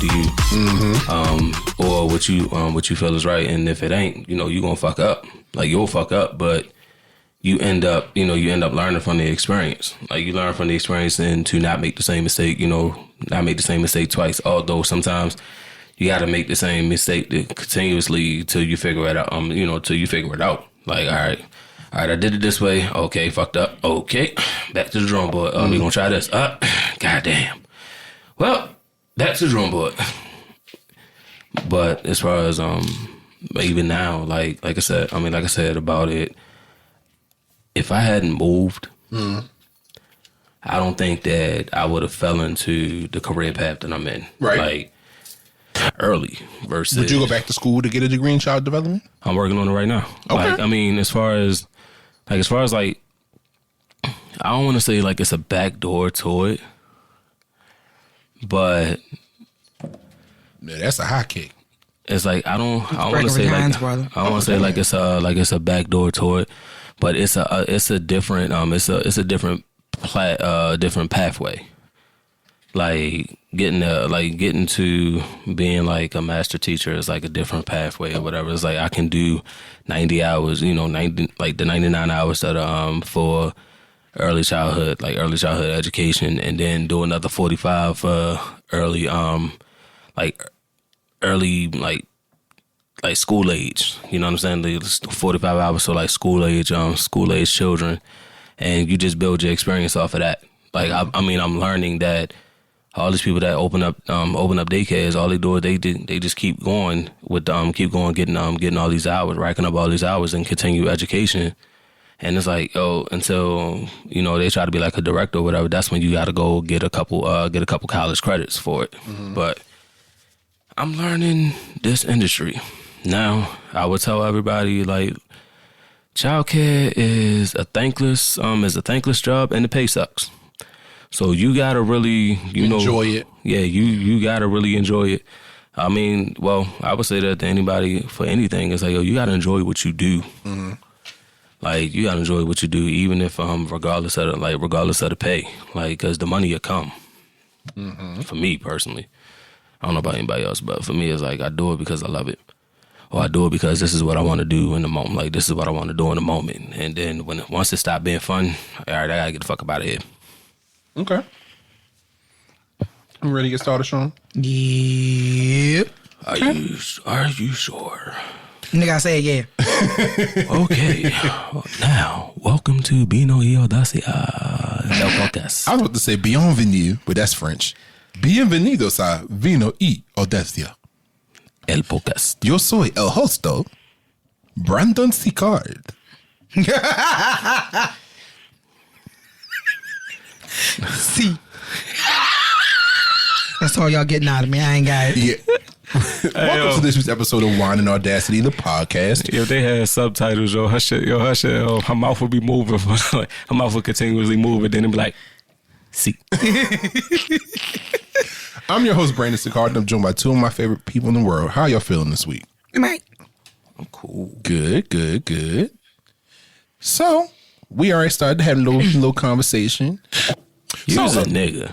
to you, or what you feel is right. And if it ain't, you know, you gonna fuck up. Like you'll fuck up, but you end up learning from the experience. Like you learn from the experience and to not make the same mistake. You know, not make the same mistake twice. Although sometimes you got to make the same mistake continuously till you figure it out. Till you figure it out. Like, all right, I did it this way. Okay, fucked up. Okay, back to the drawing board. We gonna try this. Goddamn. Well, back to the drawing board. But as far as even now, like I said about it, if I hadn't moved, I don't think that I would have fell into the career path that I'm in. Right. Like early versus. Would you go back to school to get a degree in child development? I'm working on it right now. Okay. Like, I mean, as far as I don't want to say like it's a back door to it, but yeah, that's a high kick. It's like I don't want to say like it's a back door to it, but it's a different different pathway. Like getting to being like a master teacher is like a different pathway or whatever. It's like I can do 90 hours, the 99 hours that are for early childhood education, and then do another 45 for early school age. You know what I'm saying? 45 hours, so like school age children, and you just build your experience off of that. Like I'm learning that all these people that open up daycares, all they do is they just keep going with getting all these hours, racking up all these hours, and continue education. And it's like, until they try to be like a director or whatever. That's when you got to go get a couple college credits for it. Mm-hmm. But I'm learning this industry now. I would tell everybody like, childcare is a thankless job, and the pay sucks. So you gotta really, enjoy it. Yeah, you gotta really enjoy it. I mean, well, I would say that to anybody for anything. It's like, you gotta enjoy what you do. Mm-hmm. Like you gotta enjoy what you do, even if regardless of the pay. Like, cause the money will come. Mm-hmm. For me personally, I don't know about anybody else, but for me, it's like I do it because I love it, or I do it because this is what I want to do in the moment. Like this is what I want to do in the moment, and then once it stopped being fun, all right, I gotta get the fuck up out of here. Okay. You ready to get started, Shauna? Yeah. Are you sure? Nigga, I said yeah. Okay. Now, welcome to Bino y Audacia, el podcast. I was about to say bienvenue, but that's French. Bienvenidos a Vino y Audacia, el podcast. Yo soy el hosto, Brandon Sicard. See, that's all y'all getting out of me. I ain't got it. Yeah. Welcome to this week's episode of Wine and Audacity, the podcast. If they had subtitles, her mouth would be moving. Her mouth would continuously move, and then it'd be like, see. I'm your host, Brandon Sicard, and I'm joined by two of my favorite people in the world. How y'all feeling this week? Mate. I'm cool. Good. So, we already started having a little conversation. You's a nigga.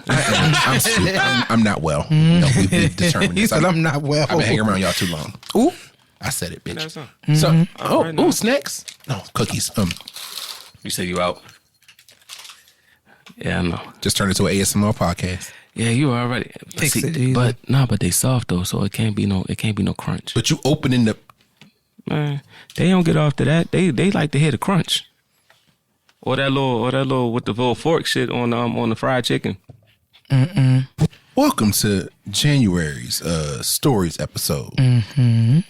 I'm not well. No, we've determined this. He said I'm not well. I've been hanging around y'all too long. Ooh. I said it, bitch. Mm-hmm. So, snacks? No, cookies. You said you out. Yeah, I know. Just turned into an ASMR podcast. Yeah, you already. But they soft though, so it can't be no crunch. But you opening the. Man, they don't get off to that. They like to hear the crunch. Or that little with the little fork shit on the fried chicken. Mm-mm. Welcome to January's stories episode. Mm-hmm.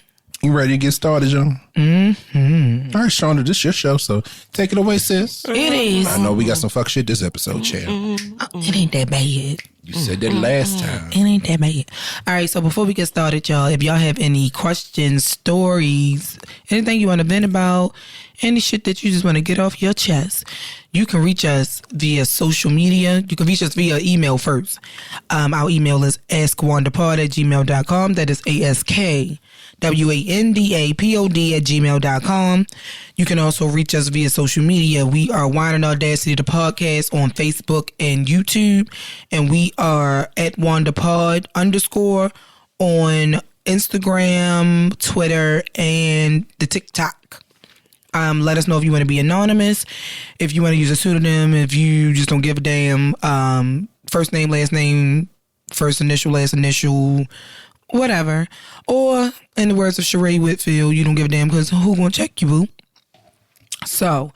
You ready to get started, John? Mm-hmm. All right, Shauna, this is your show, so take it away, sis. It is. I know we got some fuck shit this episode, Chad. It ain't that bad. You said that last time. It ain't that bad. All right, so before we get started, y'all, if y'all have any questions, stories, anything you want to vent about, any shit that you just want to get off your chest, you can reach us via social media. You can reach us via email first. Our email is askwandapod@gmail.com. That is ASKWANDAPOD@gmail.com. You can also reach us via social media. We are Wine and Audacity, the podcast, on Facebook and YouTube. And we are at WandaPod_ on Instagram, Twitter, and the TikTok. Let us know if you want to be anonymous, if you want to use a pseudonym, if you just don't give a damn. First name, last name, first initial, last initial, whatever. Or, in the words of Sheree Whitfield, you don't give a damn because who gonna check you, boo? So,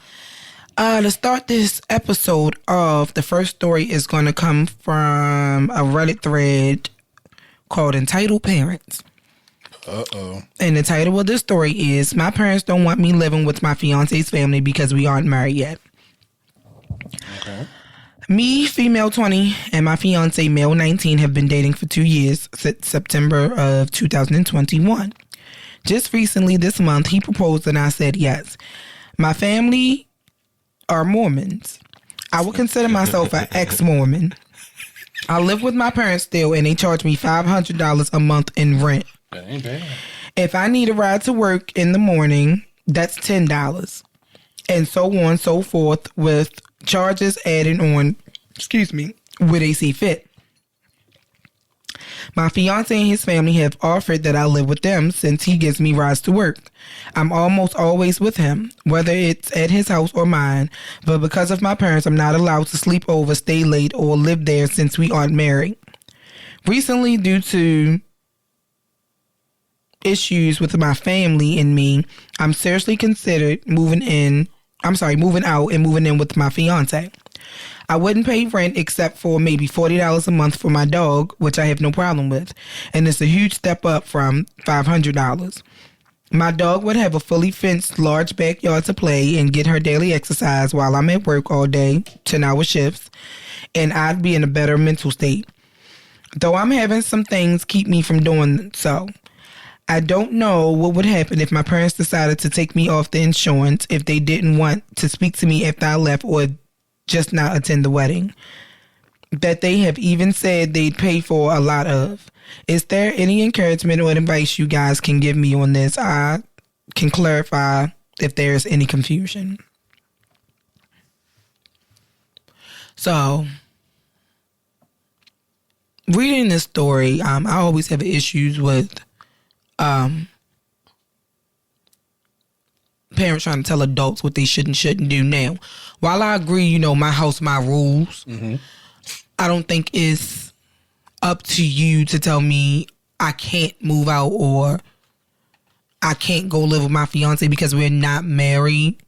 to start this episode off, the first story is going to come from a Reddit thread called Entitled Parents. Uh-oh. And the title of this story is, My Parents Don't Want Me Living with My Fiance's Family Because We Aren't Married Yet. Okay. Me, female 20, and my fiance, male 19, have been dating for 2 years since September of 2021. Just recently this month, he proposed and I said yes. My family are Mormons. I would consider myself an ex-Mormon. I live with my parents still, and they charge me $500 a month in rent. That ain't bad. If I need a ride to work in the morning, that's $10. And so on, so forth, with charges added on, where they see fit. My fiance and his family have offered that I live with them since he gives me rides to work. I'm almost always with him, whether it's at his house or mine, but because of my parents, I'm not allowed to sleep over, stay late, or live there since we aren't married. Recently, due to issues with my family and me, I'm seriously considered moving out and moving in with my fiance. I wouldn't pay rent except for maybe $40 a month for my dog, which I have no problem with, and it's a huge step up from $500. My dog would have a fully fenced large backyard to play and get her daily exercise while I'm at work all day, 10-hour shifts, and I'd be in a better mental state. Though I'm having some things keep me from doing so. I don't know what would happen if my parents decided to take me off the insurance if they didn't want to speak to me after I left or just not attend the wedding that they have even said they'd pay for a lot of. Is there any encouragement or advice you guys can give me on this? I can clarify if there's any confusion. So, reading this story, I always have issues with parents trying to tell adults what they should and shouldn't do. Now, while I agree, my house, my rules, I don't think it's up to you to tell me I can't move out or I can't go live with my fiance because we're not married,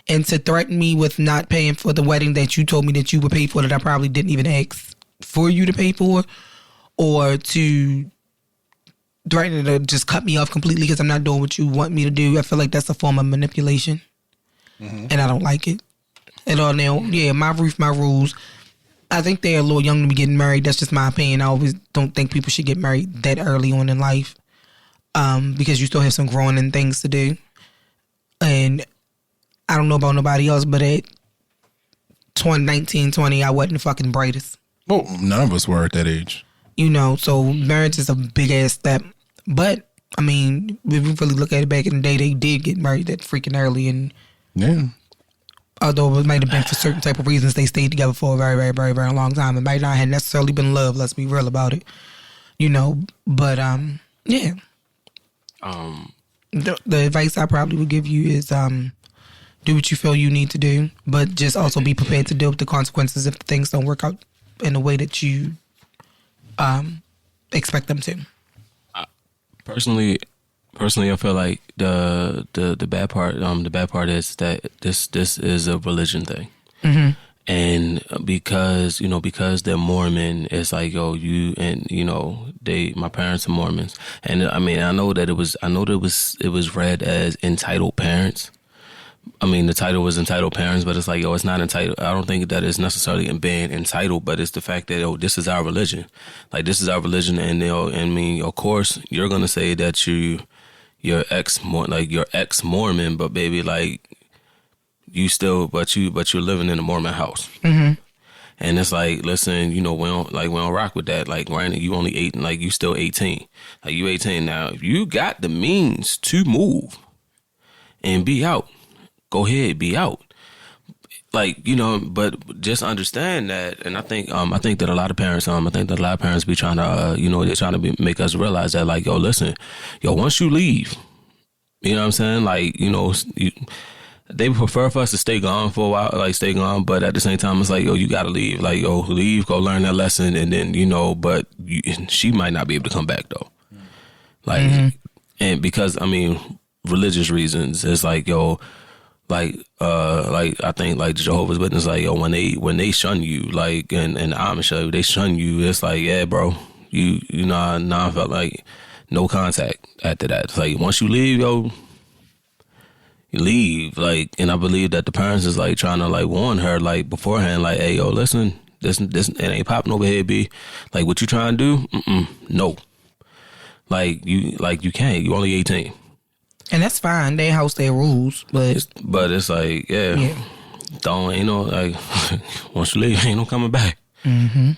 and to threaten me with not paying for the wedding that you told me that you would pay for that I probably didn't even ask for you to pay for, or to threatening to just cut me off completely because I'm not doing what you want me to do. I feel like that's a form of manipulation, and I don't like it at all. Now, yeah, my roof, my rules. I think they're a little young to be getting married. That's just my opinion. I always don't think people should get married that early on in life, because you still have some growing and things to do. And I don't know about nobody else, but at 19, 20, I wasn't the fucking brightest. Well, none of us were at that age. So marriage is a big ass step. But, I mean, if you really look at it back in the day, they did get married that freaking early. And yeah. Although it might have been for certain type of reasons, they stayed together for a very, very, very, very long time. It might not have necessarily been love. Let's be real about it. But, yeah. The advice I probably would give you is do what you feel you need to do, but just also be prepared to deal with the consequences if things don't work out in the way that you expect them to. Personally, I feel like the bad part is that this is a religion thing, and because they're Mormon, it's like my parents are Mormons, and I mean I know that it was read as entitled parents. I mean, the title was entitled parents, but it's like, it's not entitled. I don't think that it's necessarily in being entitled, but it's the fact that, this is our religion. Like, this is our religion, and of course, you're gonna say that you're ex-Mormon, but baby, like, but you're living in a Mormon house. And it's like, listen, we don't rock with that. Like, right now, you only 8, like, you still 18. Like, you 18 now. If you got the means to move and be out, go ahead, be out. like, you know, but just understand that, and I think that a lot of parents be trying to, you know, they're trying to make us realize that, like, yo, listen, yo, once you leave, you know what I'm saying, like, you know, they prefer for us to stay gone for a while, like stay gone, but at the same time, it's like, yo, you gotta leave, like, yo, leave, go learn that lesson, and then, you know, but she might not be able to come back though, like, and because I mean, religious reasons, it's like, yo. Like I think like Jehovah's Witness, like, yo, when they shun you, like, and Amish, they shun you, it's like, yeah, bro, you know, I felt like no contact after that. It's like, once you leave, yo, you leave, like, and I believe that the parents is like trying to like warn her like beforehand, like, hey, yo, listen, this it ain't popping over here, B. Like, what you trying to do? No, like you can't. You only 18. And that's fine. They house their rules, but it's like, yeah. Don't, ain't no, like, once you leave, ain't no coming back. Mm-hmm.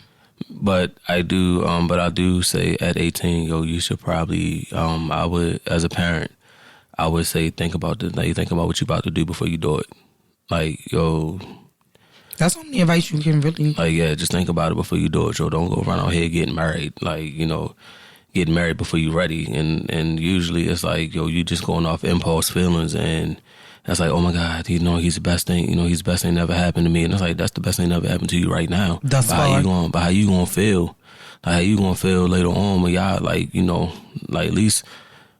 But I do say at 18, yo, you should probably, I would, as a parent, I would say think about what you're about to do before you do it. Like, yo. That's only advice you can really. Like, yeah, just think about it before you do it, yo. Don't go around out here getting married. Like, you know, getting married before you're ready, and usually it's like, yo, you just going off impulse feelings, and that's like, oh my God, you know, he's the best thing, you know, he's the best thing that ever happened to me, and it's like, that's the best thing that ever happened to you right now. That's how you gonna feel, like, how you gonna feel later on when y'all, like, you know, like, at least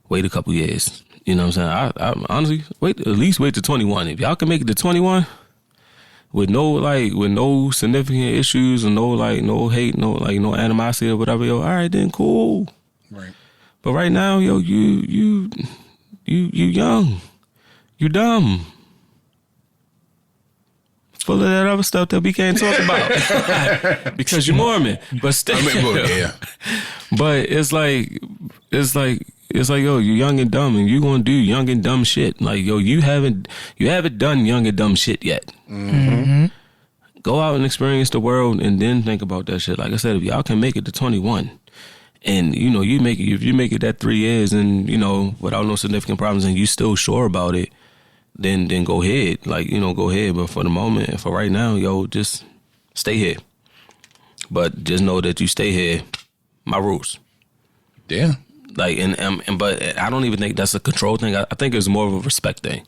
wait a couple years, you know what I'm saying? I honestly wait to 21. If y'all can make it to 21 with no significant issues and no hate, no animosity or whatever, yo, all right then, cool. Right. But right now, yo, you young. You dumb. Full of that other stuff that we can't talk about. Because you're Mormon. But still. Yeah. But it's like, yo, you're young and dumb, and you gonna do young and dumb shit. Like, yo, you haven't done young and dumb shit yet. Mm-hmm. Go out and experience the world and then think about that shit. Like I said, if y'all can make it to 21, and, you know, if you make it that 3 years and, you know, without no significant problems, and you still sure about it, then go ahead. Like, you know, go ahead. But for the moment, for right now, yo, just stay here. But just know that you stay here. My rules. Yeah. Like, but I don't even think that's a control thing. I think it's more of a respect thing.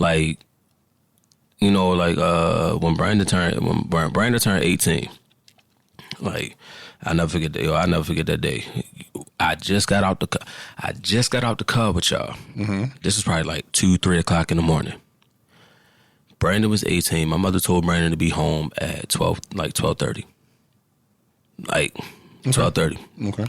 Like, you know, like when Brandon turned 18, like, I never forget that day. I just got out the car with y'all. Mm-hmm. This was probably like 2-3 o'clock in the morning. Brandon was 18. My mother told Brandon to be home at 12:30. Like 12:30. Okay.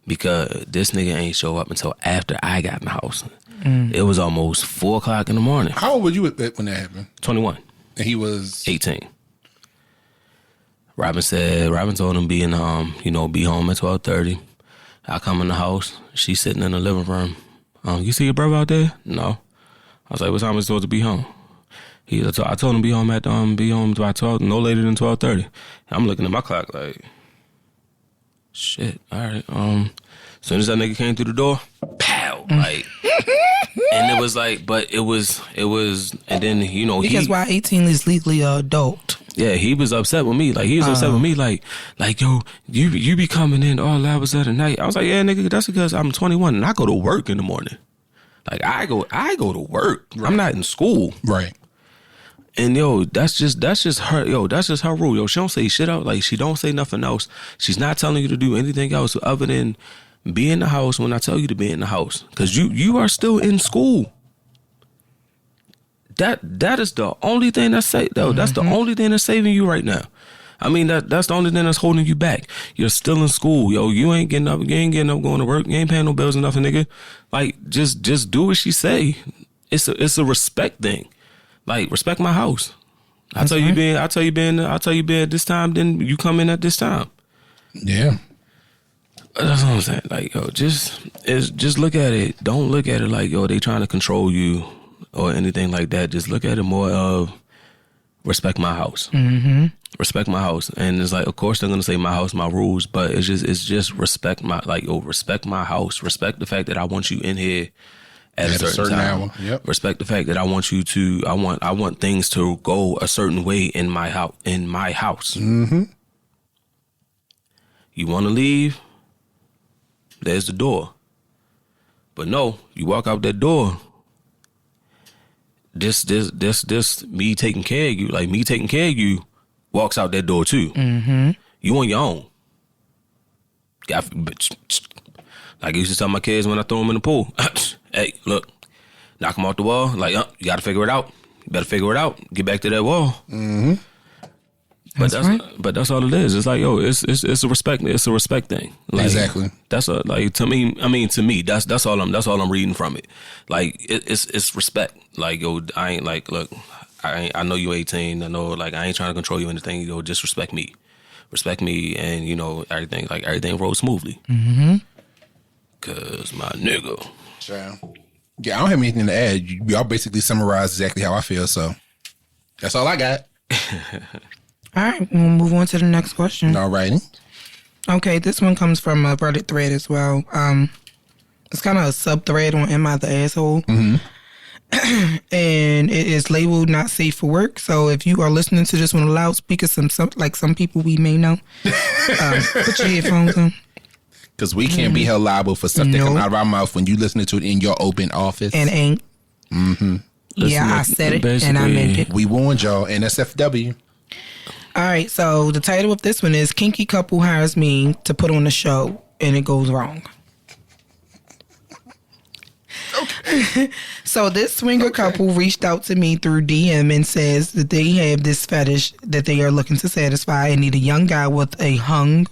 Because this nigga ain't show up until after I got in the house. It was almost 4 o'clock in the morning. How old were you when that happened? 21. And he was 18. Robin told him be home at 12:30. I come in the house. She's sitting in the living room. You see your brother out there? No. I was like, what time is he supposed to be home? I told him be home by 12, no later than 12:30. I'm looking at my clock like, shit. All right. As soon as that nigga came through the door, pow, like, and it was like, but it was, and then, you know, because why 18 is legally an adult. Yeah, he was upset with me. Like, he was upset with me. Like, yo, you be coming in all hours of the night. I was like, yeah, nigga, that's because I'm 21 and I go to work in the morning. Like, I go to work. Right. I'm not in school. Right. And yo, that's just her. Yo, that's just her rule. Yo, she don't say shit out. Like, she don't say nothing else. She's not telling you to do anything else other than be in the house when I tell you to be in the house. Because you are still in school. That is the only thing that's safe, though. Mm-hmm. That's the only thing that's saving you right now. I mean, that's the only thing that's holding you back. You're still in school, yo. You ain't getting up going to work. You ain't paying no bills or nothing, nigga. Like, just do what she say. It's a respect thing. Like, respect my house. I tell you be at this time, then you come in at this time. Yeah. That's what I'm saying. Like, yo, just look at it. Don't look at it like, yo, they trying to control you or anything like that. Just look at it more of respect my house. Mm-hmm. Respect my house. And it's like, of course they're gonna say my house, my rules, but it's just respect my, like, yo, respect my house. Respect the fact that I want you in here at a certain time. hour. Yep. Respect the fact that I want you to. I want things to go a certain way in my house. Mm-hmm. You want to leave? There's the door. But no, you walk out that door. This me taking care of you, like me taking care of you, walks out that door too. Mm-hmm. You on your own. Like I used to tell my kids when I throw them in the pool, hey, look, knock them off the wall. Like, you got to figure it out. You better figure it out. Get back to that wall. Mm-hmm. But that's all it is. It's like, yo, it's a respect. It's a respect thing. Like, exactly. That's to me. That's all I'm reading from it. Like it's respect. Like, yo, I ain't like, look, I know you 18. I know, like, I ain't trying to control you or anything. Yo, just respect me, and you know everything rolls smoothly. Mm-hmm. Cause my nigga. Sure. Yeah, I don't have anything to add. Y'all basically summarized exactly how I feel. So that's all I got. All right, we'll move on to the next question. All righty. Okay, this one comes from a Reddit thread as well. It's kind of a sub-thread on Am I the Asshole? Mm-hmm. And it is labeled not safe for work. So if you are listening to this on a loudspeaker, some people we may know, put your headphones on. Because we can't be held liable for stuff that come out of our mouth when you listening to it in your open office. And ain't. Mm-hmm. Yeah, I said it and I meant it. We warned y'all, NSFW. All right, so the title of this one is Kinky Couple Hires Me to Put on a Show and It Goes Wrong. Okay. So this swinger couple reached out to me through DM and says that they have this fetish that they are looking to satisfy and need a young guy with a hung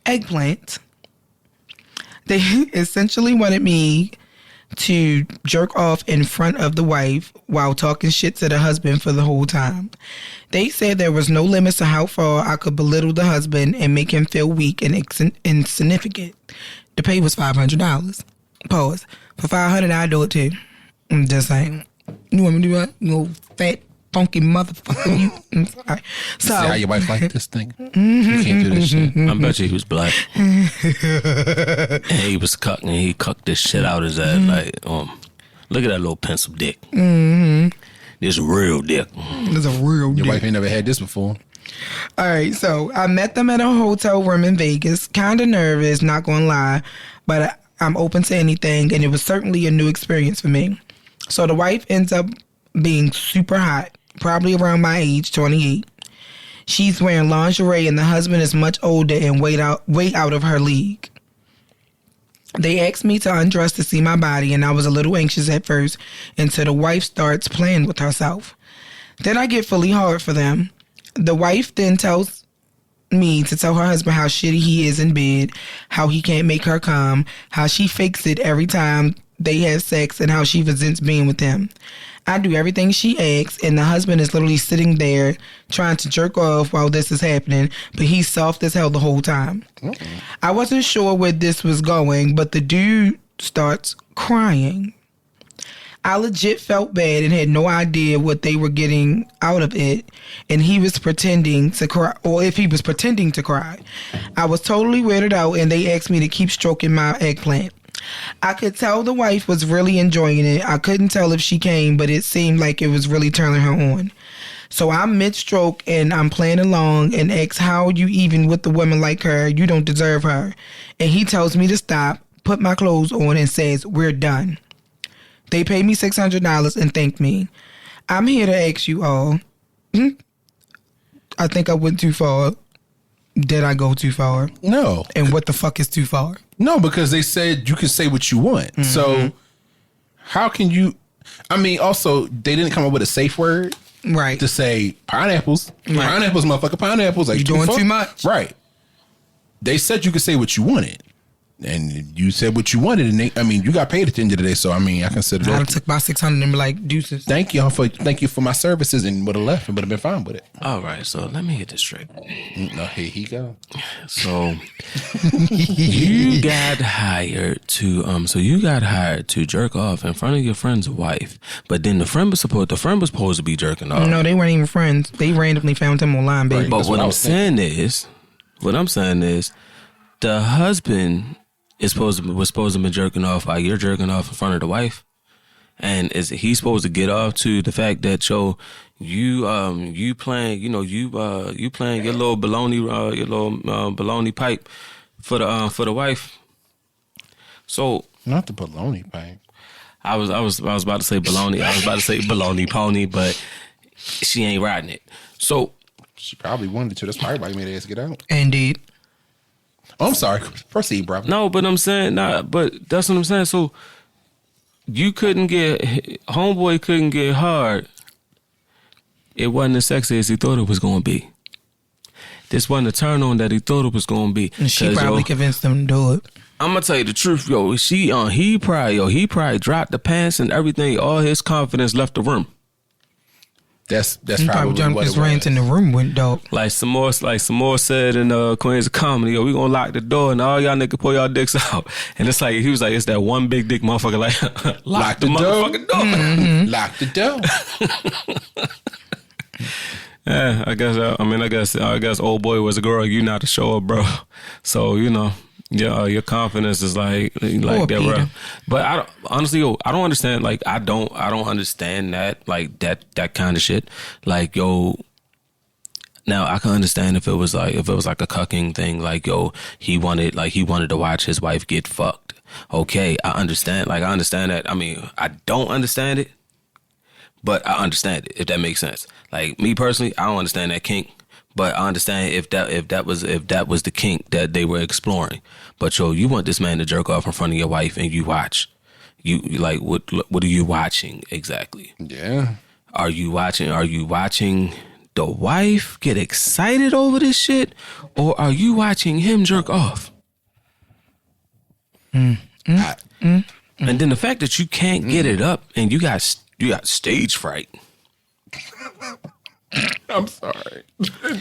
eggplant. They essentially wanted me to jerk off in front of the wife while talking shit to the husband for the whole time. They said there was no limits to how far I could belittle the husband and make him feel weak and insignificant. The pay was $500. Pause. For $500, I'd do it too. I'm just saying. You want me to do what? You fat, funky motherfucker. You. Right. So, see how your wife like this thing? You can't do this shit. I bet you he was black. And he was cucking. And he cucked this shit out his ass. Like, look at that little pencil dick. Mm-hmm. This real dick. This a real dick. Your wife ain't never had this before. All right, so I met them at a hotel room in Vegas. Kind of nervous, not gonna lie, but I'm open to anything, and it was certainly a new experience for me. So the wife ends up being super hot, probably around my age, 28. She's wearing lingerie, and the husband is much older and way out of her league. They asked me to undress to see my body, and I was a little anxious at first until the wife starts playing with herself. Then I get fully hard for them. The wife then tells me to tell her husband how shitty he is in bed, how he can't make her come, how she fakes it every time they have sex, and how she resents being with him. I do everything she asks, and the husband is literally sitting there trying to jerk off while this is happening, but he's soft as hell the whole time. Mm-mm. I wasn't sure where this was going, but the dude starts crying. I legit felt bad and had no idea what they were getting out of it, and he was pretending to cry, or if he was pretending to cry. I was totally weirded out, and they asked me to keep stroking my eggplant. I could tell the wife was really enjoying it. I couldn't tell if she came, but it seemed like it was really turning her on. So I'm mid-stroke and I'm playing along and ask, how are you even with a woman like her? You don't deserve her. And he tells me to stop, put my clothes on, and says, we're done. They paid me $600 and thanked me. I'm here to ask you all. I think I went too far. Did I go too far? No. And what the fuck is too far? No, because they said you can say what you want. Mm-hmm. So how can you... I mean, also, they didn't come up with a safe word. Right. To say pineapples. Right. Pineapples, motherfucker, pineapples. Like, you're doing too much. Right. They said you could say what you wanted. And you said what you wanted, and you got paid at the end of the day. So I consider that. I took my $600 and be like, deuces. Thank you for my services, and would have left and would have been fine with it. All right, so let me get this straight. No, here he go. So you got hired to jerk off in front of your friend's wife, but then the friend was supposed to be jerking off. No, they weren't even friends. They randomly found him online, baby. Right, but what I'm saying is, the husband was supposed to be jerking off while you're jerking off in front of the wife. And is he supposed to get off to the fact that you playing you playing your little baloney pipe for the wife? So not the baloney pipe. I was about to say baloney. I was about to say baloney pony, but she ain't riding it. So she probably wanted to. That's probably why you made her ass get out. Indeed. Oh, I'm sorry. Proceed, bro. No, but I'm saying but that's what I'm saying. So you homeboy couldn't get hard. It wasn't as sexy as he thought it was going to be. This wasn't a turn on that he thought it was going to be. And she probably convinced him to do it. I'm gonna tell you the truth, yo. He probably dropped the pants and everything. All his confidence left the room. That's probably what his it was. rants in the room went dope. Like some more said in Queens of Comedy, yo, we gonna lock the door and all y'all niggas pull y'all dicks out. And it's like he was like, it's that one big dick motherfucker. Like lock the motherfucking door. Mm-hmm. Lock the door. Yeah, I guess old boy was a girl. You not to show up, bro. So your confidence is like that, bro. But I don't understand. Like I don't understand that, like that kind of shit. Like, yo, now I can understand if it was like a cucking thing. Like, yo, he wanted to watch his wife get fucked. Okay, I understand. Like I understand that. I mean, I don't understand it, but I understand it, if that makes sense. Like me personally, I don't understand that kink. But I understand if that was the kink that they were exploring. But yo, you want this man to jerk off in front of your wife and you watch. You like what are you watching exactly? Yeah. Are you watching the wife get excited over this shit? Or are you watching him jerk off? And then the fact that you can't get it up and you got stage fright. I'm sorry.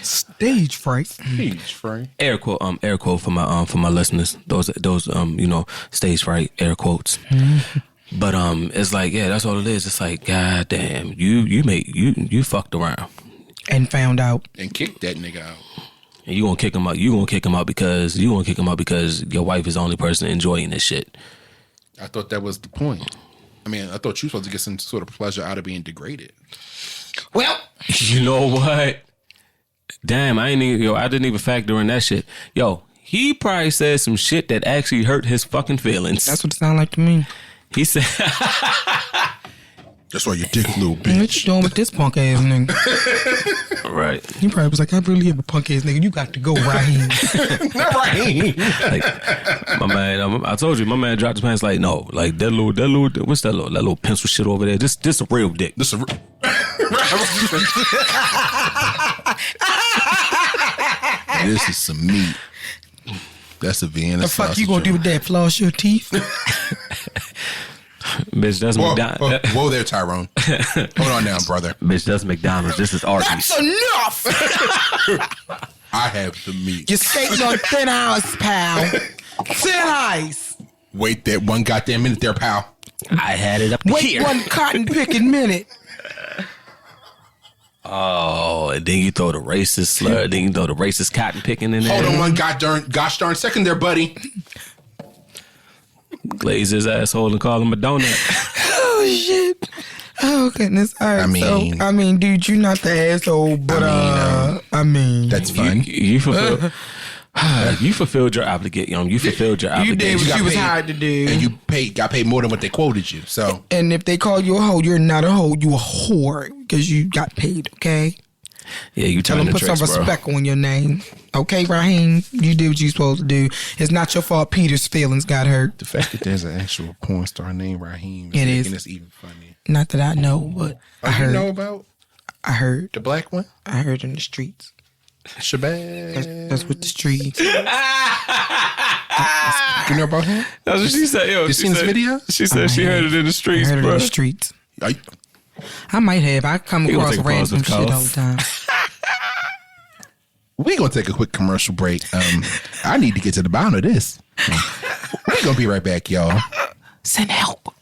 Stage fright. Stage fright. Air quote for my listeners. Those stage fright, air quotes. But it's like, yeah, that's all it is. It's like, god damn, you fucked around and found out and kicked that nigga out. And you gonna kick him out. You gonna kick him out because your wife is the only person enjoying this shit. I thought that was the point. I mean, I thought you were supposed to get some sort of pleasure out of being degraded. Well, you know what? Damn, I didn't even factor in that shit. Yo, he probably said some shit that actually hurt his fucking feelings. That's what it sounded like to me. He said, "That's why you dick, little bitch." What you doing with this punk ass nigga? Right. He probably was like, "I really have a punk ass nigga. You got to go, Raheem." Not Raheem. Like, my man, I told you, my man dropped his pants. Like, no, like that little, what's that little pencil shit over there? This a real dick. This a. This is some meat. That's a Vienna the sausage. fuck you gonna do with that? Floss your teeth? Bitch, that's McDonald's. Whoa there, Tyrone. Hold on now, brother. Bitch, that's McDonald's. This is Arby's. That's enough. I have the meat. You're skating on thin ice, pal. Thin ice. Wait that one goddamn minute there, pal. I had it up Wait here. one cotton picking minute. Oh, and then you throw the racist slur. Then you throw the racist cotton picking in there. Hold on one gosh darn second there, buddy. Glaze his asshole and call him a donut. Oh shit. Oh goodness. All right. I mean, dude, you're not the asshole, but I mean, that's fine. You fulfilled. You fulfilled your obligation. You fulfilled your obligation. You did what you was hired to do, and you got paid more than what they quoted you. So, and if they call you a hoe, you're not a hoe. You a whore because you got paid. Okay. Yeah, you tell them put some respect on your name. Okay, Raheem, you did what you supposed to do. It's not your fault Peter's feelings got hurt. The fact that there's an actual porn star named Raheem is making this even funny. Not that I know, but I heard. You know about? I heard. The black one? I heard in the streets. Shabazz. That's what the streets. You know about him? That's what she said. Yo, you seen this video? She said she heard it in the streets, I heard bro. it in the streets. I might have. I come across random shit all the time. We're going to take a quick commercial break. I need to get to the bottom of this. We're going to be right back, y'all. Send help.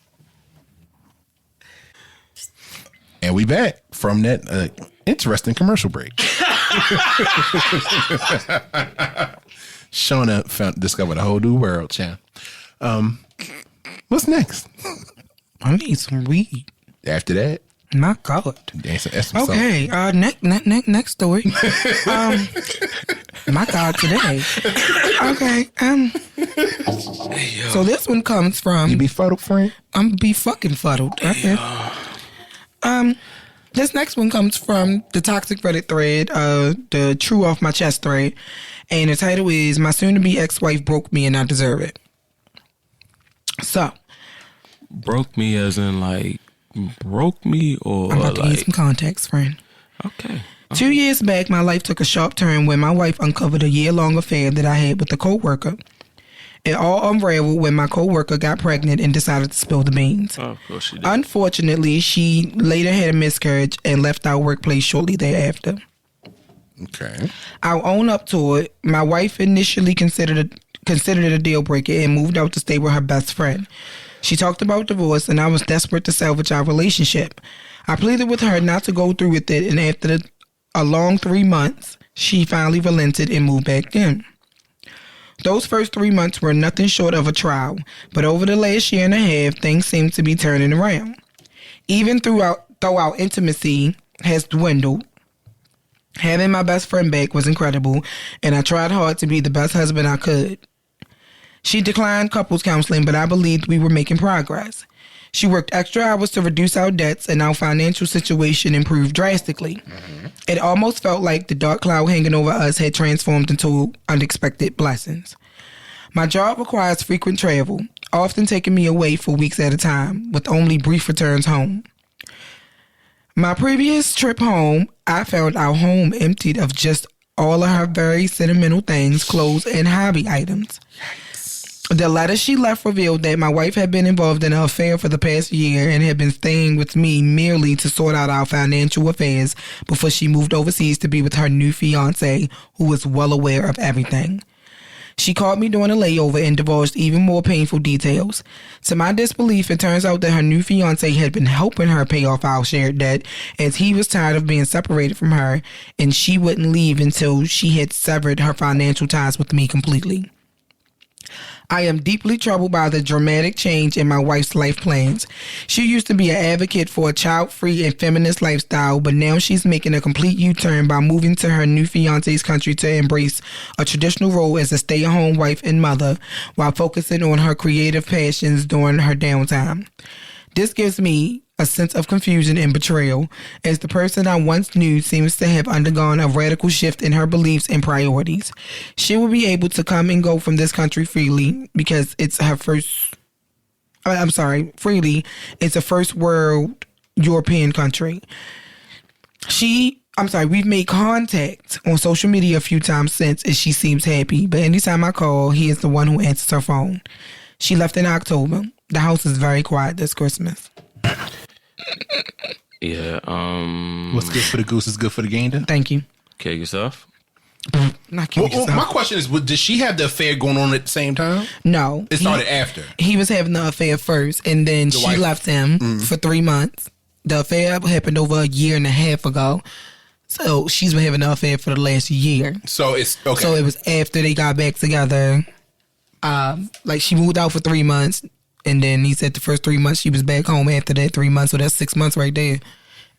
And we back from that interesting commercial break. Shauna discovered a whole new world, champ. What's next? I need some weed. After that, My God. that's some Okay. Next story. My God, today. Okay. So this one comes from. You be fuddled, friend? I'm be fucking fuddled. Okay. This next one comes from the Toxic Reddit thread, the True Off My Chest thread, and the title is "My soon-to-be ex-wife broke me and I deserve it." So, Broke me as in like broke me or I'm about to give you like some context, friend. okay. 2 years back, my life took a sharp turn when my wife uncovered a year-long affair that I had with a co-worker. It all unraveled when my co-worker got pregnant and decided to spill the beans. Oh, of course she did. Unfortunately, she later had a miscarriage and left our workplace shortly thereafter. Okay. I'll own up to it. My wife initially considered it a deal breaker and moved out to stay with her best friend. She talked about divorce, and I was desperate to salvage our relationship. I pleaded with her not to go through with it, and after a long 3 months, she finally relented and moved back in. Those first 3 months were nothing short of a trial, but over the last year and a half, things seem to be turning around. Even though our intimacy has dwindled, having my best friend back was incredible, and I tried hard to be the best husband I could. She declined couples counseling, but I believed we were making progress. She worked extra hours to reduce our debts, and our financial situation improved drastically. Mm-hmm. It almost felt like the dark cloud hanging over us had transformed into unexpected blessings. My job requires frequent travel, often taking me away for weeks at a time, with only brief returns home. My previous trip home, I found our home emptied of just all of her very sentimental things, clothes, and hobby items. The letter she left revealed that my wife had been involved in an affair for the past year and had been staying with me merely to sort out our financial affairs before she moved overseas to be with her new fiancé, who was well aware of everything. She called me during a layover and divulged even more painful details. To my disbelief, it turns out that her new fiancé had been helping her pay off our shared debt, as he was tired of being separated from her, and she wouldn't leave until she had severed her financial ties with me completely. I am deeply troubled by the dramatic change in my wife's life plans. She used to be an advocate for a child-free and feminist lifestyle, but now she's making a complete U-turn by moving to her new fiancé's country to embrace a traditional role as a stay-at-home wife and mother while focusing on her creative passions during her downtime. This gives me a sense of confusion and betrayal, as the person I once knew seems to have undergone a radical shift in her beliefs and priorities. She will be able to come and go from this country freely because it's her freely. It's a first world European country. We've made contact on social media a few times since, and she seems happy, but anytime I call, he is the one who answers her phone. She left in October. The house is very quiet this Christmas. Yeah. What's good for the goose is good for the gander. Thank you. Kill yourself. Not kill yourself. My question is, did she have the affair going on at the same time? No. It started after. He was having the affair first, and then she wife. left him for 3 months. The affair happened over a year and a half ago. So she's been having the affair for the last year. So it's okay. So it was after they got back together. She moved out for 3 months. And then he said the first 3 months she was back home after that 3 months. So that's 6 months right there.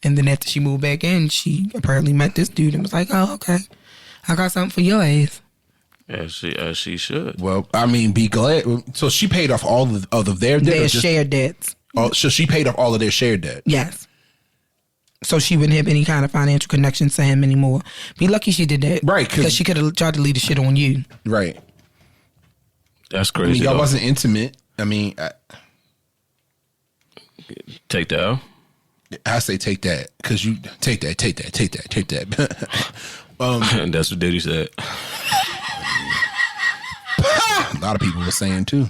And then after she moved back in, she apparently met this dude and was like, oh, okay. I got something for your ass. As she should. Well, I mean, be glad. So she paid off all of their debt? Their shared debts. Oh, so she paid off all of their shared debt? Yes. So she wouldn't have any kind of financial connections to him anymore. Be lucky she did that. Right. Because she could have tried to leave the shit on you. Right. That's crazy. I mean, y'all wasn't intimate. I mean, take that out. I say take that because you take that. And that's what Diddy said. A lot of people were saying too.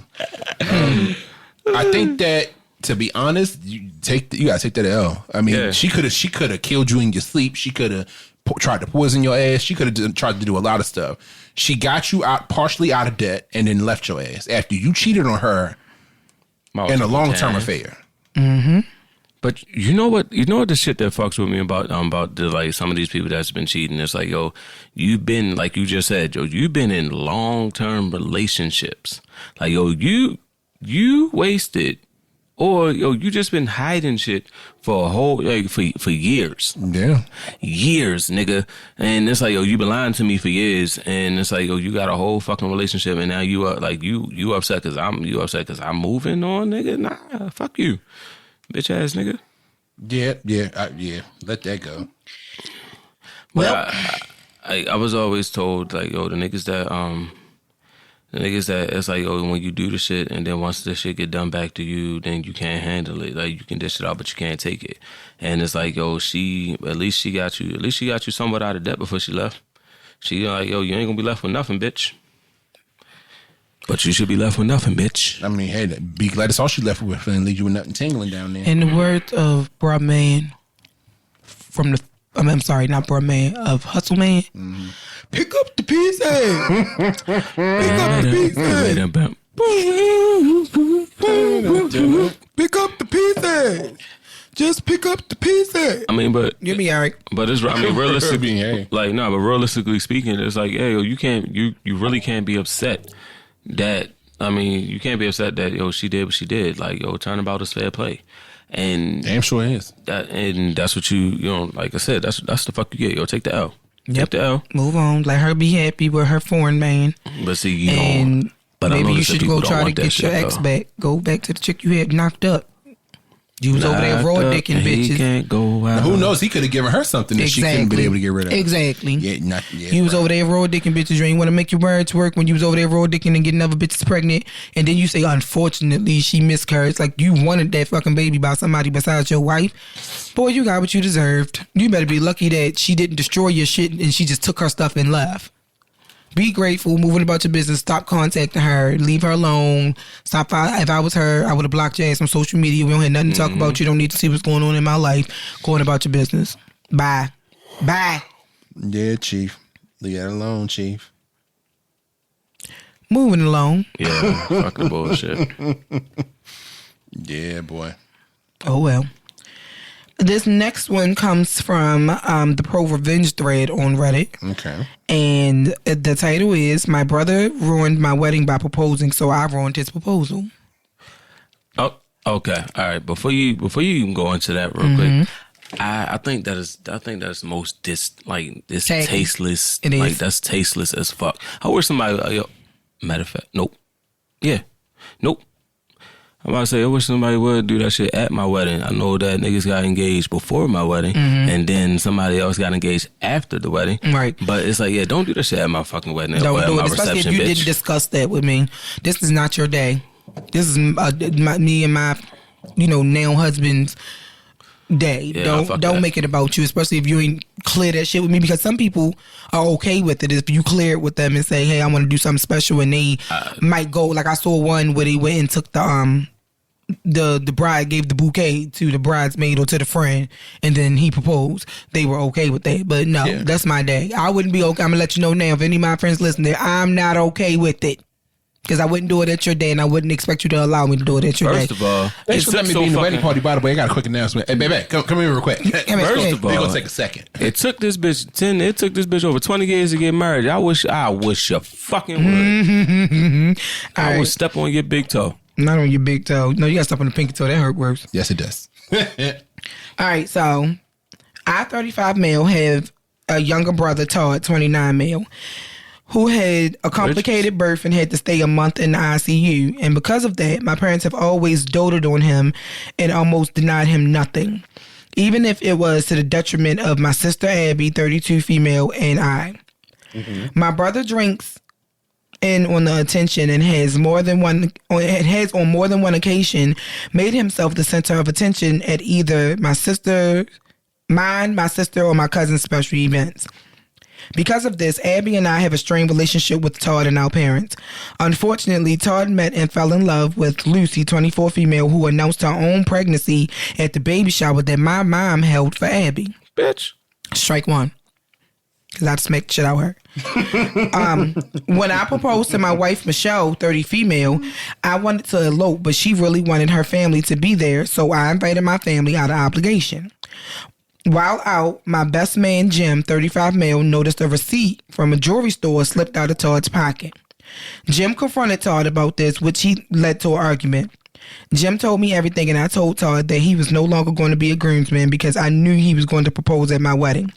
I think that, to be honest, you gotta take that L. I mean, she could have killed you in your sleep. She could have tried to poison your ass. She could have tried to do a lot of stuff. She got you partially out of debt and then left your ass after you cheated on her in a long-term affair. Mm-hmm. But you know what the shit that fucks with me about some of these people that's been cheating. It's like, yo, you've been, like you just said, yo, you've been in long-term relationships. Like, yo, you wasted Or you just been hiding shit for a whole for years. Yeah, years, nigga. And it's like, you been lying to me for years. And it's like, you got a whole fucking relationship, and now you are like you upset because I'm moving on, nigga. Nah, fuck you, bitch ass nigga. Yeah. Let that go. Well, I was always told, like, the niggas that it's like, when you do the shit and then once the shit get done back to you, then you can't handle it. Like, you can dish it out, but you can't take it. And it's like, at least she got you somewhat out of debt before she left. She like, you ain't gonna be left with nothing, bitch. But you should be left with nothing, bitch. I mean, hey, be glad it's all she left with and leave you with nothing tingling down there. In the words of Bruh Man I'm sorry, not Bruh Man, of Hustle Man. Mm-hmm. Pick up the pieces. Pick up the pieces. Pick up the pieces. Just pick up the pieces. I mean, but give me Eric. But it's realistically, but realistically speaking, it's like, you really can't be upset that. I mean, you can't be upset that she did what she did. Like, turnabout is fair play. And damn sure is. That's what you like I said, that's the fuck you get. Take the L. Yep. Take the L. Move on. Let her be happy with her foreign man. But see, but maybe you should go try to get your ex back. Go back to the chick you had knocked up. You was over there raw dicking bitches. He can't go out. Who knows? He could have given her something that she couldn't been able to get rid of. Exactly. You was over there raw dicking bitches. You ain't want to make your words work when you was over there raw dicking and getting other bitches pregnant. And then you say, unfortunately, she miscarried. Like, you wanted that fucking baby by somebody besides your wife. Boy, you got what you deserved. You better be lucky that she didn't destroy your shit and she just took her stuff and left. Be grateful, moving about your business. Stop contacting her. Leave her alone. Stop. If I was her, I would have blocked your ass on social media. We don't have nothing to talk about. You don't need to see what's going on in my life. Going about your business. Bye. Yeah, Chief. Leave that alone, Chief. Moving along. Yeah, fucking bullshit. Yeah, boy. Oh, well. This next one comes from the Pro Revenge thread on Reddit. Okay. And the title is, My Brother Ruined My Wedding by Proposing, So I Ruined His Proposal. Oh, okay. All right. Before you even go into that real quick, I think that is most tasteless. It is. Like, that's tasteless as fuck. I wish somebody, matter of fact, nope. Yeah. Nope. I'm about to say, I wish somebody would do that shit at my wedding. I know that niggas got engaged before my wedding, and then somebody else got engaged after the wedding. Right. But it's like, don't do that shit at my fucking wedding. Don't do it, especially if you didn't discuss that with me. This is not your day. This is me and my, now husband's day. Yeah, don't make it about you, especially if you ain't clear that shit with me, because some people are okay with it if you clear it with them and say, hey, I want to do something special, and they might go, like I saw one where they went and took the bride gave the bouquet to the bridesmaid or to the friend, and then he proposed. They were okay with that, but no, that's my day. I wouldn't be okay. I'm gonna let you know now, if any of my friends listen there, I'm not okay with it, because I wouldn't do it at your day, and I wouldn't expect you to allow me to do it at your day. First of all, thanks for letting me be in the wedding party. By the way, I got a quick announcement. Hey, baby, come here real quick. First of all, we're gonna take a second. It took this bitch over 20 years to get married. I wish you fucking would. I would step on your big toe. Not on your big toe. No, you got to step on the pinky toe. That hurt worse. Yes, it does. All right, so I, 35 male, have a younger brother, Todd, 29 male, who had a complicated birth and had to stay a month in the ICU. And because of that, my parents have always doted on him and almost denied him nothing, even if it was to the detriment of my sister, Abby, 32 female, and I. My brother drinks in on the attention and has on more than one occasion made himself the center of attention at either my sister, or my cousin's special events. Because of this, Abby and I have a strained relationship with Todd and our parents. Unfortunately, Todd met and fell in love with Lucy, 24 female, who announced her own pregnancy at the baby shower that my mom held for Abby. Bitch. Strike one. Because I smacked shit out her. When I proposed to my wife, Michelle, 30 female, I wanted to elope, but she really wanted her family to be there, so I invited my family out of obligation. While out, my best man, Jim, 35 male, noticed a receipt from a jewelry store slipped out of Todd's pocket. Jim confronted Todd about this, which he led to an argument. Jim told me everything, and I told Todd that he was no longer going to be a groomsman because I knew he was going to propose at my wedding.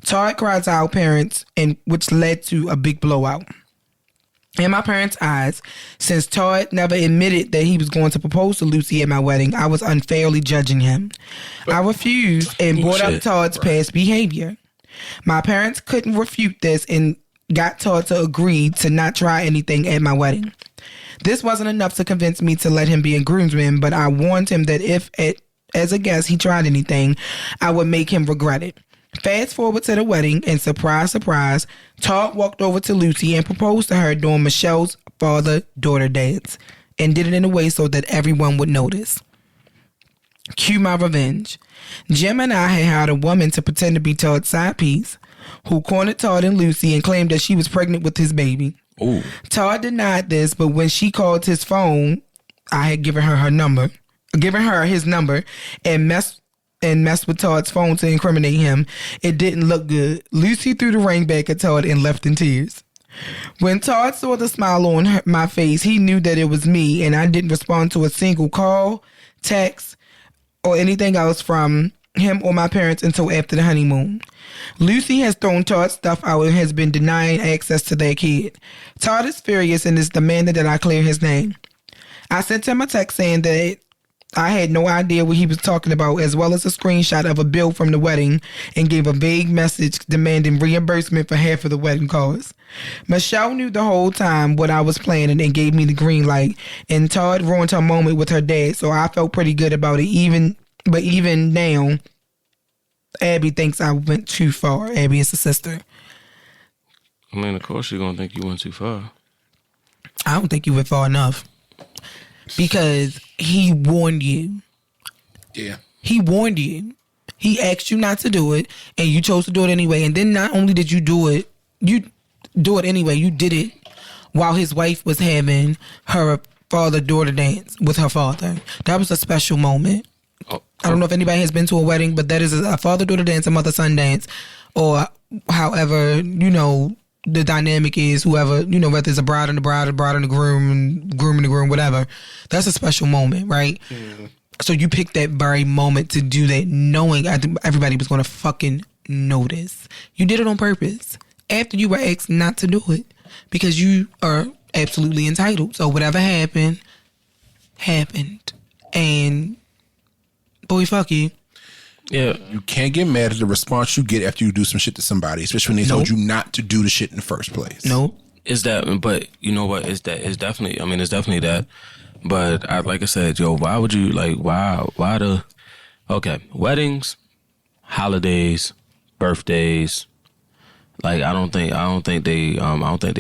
Todd cried to our parents, and which led to a big blowout. In my parents' eyes, since Todd never admitted that he was going to propose to Lucy at my wedding, I was unfairly judging him. I refused and brought up Todd's past behavior. My parents couldn't refute this and got Todd to agree to not try anything at my wedding. This wasn't enough to convince me to let him be a groomsman, but I warned him that if, as a guest, he tried anything, I would make him regret it. Fast forward to the wedding, and surprise, surprise, Todd walked over to Lucy and proposed to her during Michelle's father-daughter dance, and did it in a way so that everyone would notice. Cue my revenge. Jim and I had hired a woman to pretend to be Todd's side piece, who cornered Todd and Lucy and claimed that she was pregnant with his baby. Ooh. Todd denied this, but when she called his phone, I had given her his number, and messed with Todd's phone to incriminate him. It didn't look good. Lucy threw the ring back at Todd and left in tears. When Todd saw the smile on my face, he knew that it was me, and I didn't respond to a single call, text, or anything else from him or my parents until after the honeymoon. Lucy has thrown Todd's stuff out and has been denying access to their kid. Todd is furious and is demanding that I clear his name. I sent him a text saying that I had no idea what he was talking about, as well as a screenshot of a bill from the wedding, and gave a vague message demanding reimbursement for half of the wedding costs. Michelle knew the whole time what I was planning and gave me the green light, and Todd ruined her moment with her dad, so I felt pretty good about it. Even now, Abby thinks I went too far. Abby is a sister. I mean, of course you're going to think you went too far. I don't think you went far enough. Because he warned you. Yeah. He warned you. He asked you not to do it, and you chose to do it anyway. And then not only did you do it anyway, you did it while his wife was having her father-daughter dance with her father. That was a special moment. I don't know if anybody has been to a wedding, but that is a father-daughter dance, a mother-son dance, or however, the dynamic is, whoever, whether it's a bride and the bride, a bride and the groom, and groom and the groom, whatever. That's a special moment, right? Mm-hmm. So you picked that very moment to do that, knowing everybody was going to fucking notice. You did it on purpose. After you were asked not to do it, because you are absolutely entitled. So whatever happened, happened. And, boy, fuck you. Yeah. You can't get mad at the response you get after you do some shit to somebody, especially when they told you not to do the shit in the first place. Nope. It's that, but you know what? It's definitely that. But like I said, why would you, weddings, holidays, birthdays, I don't think they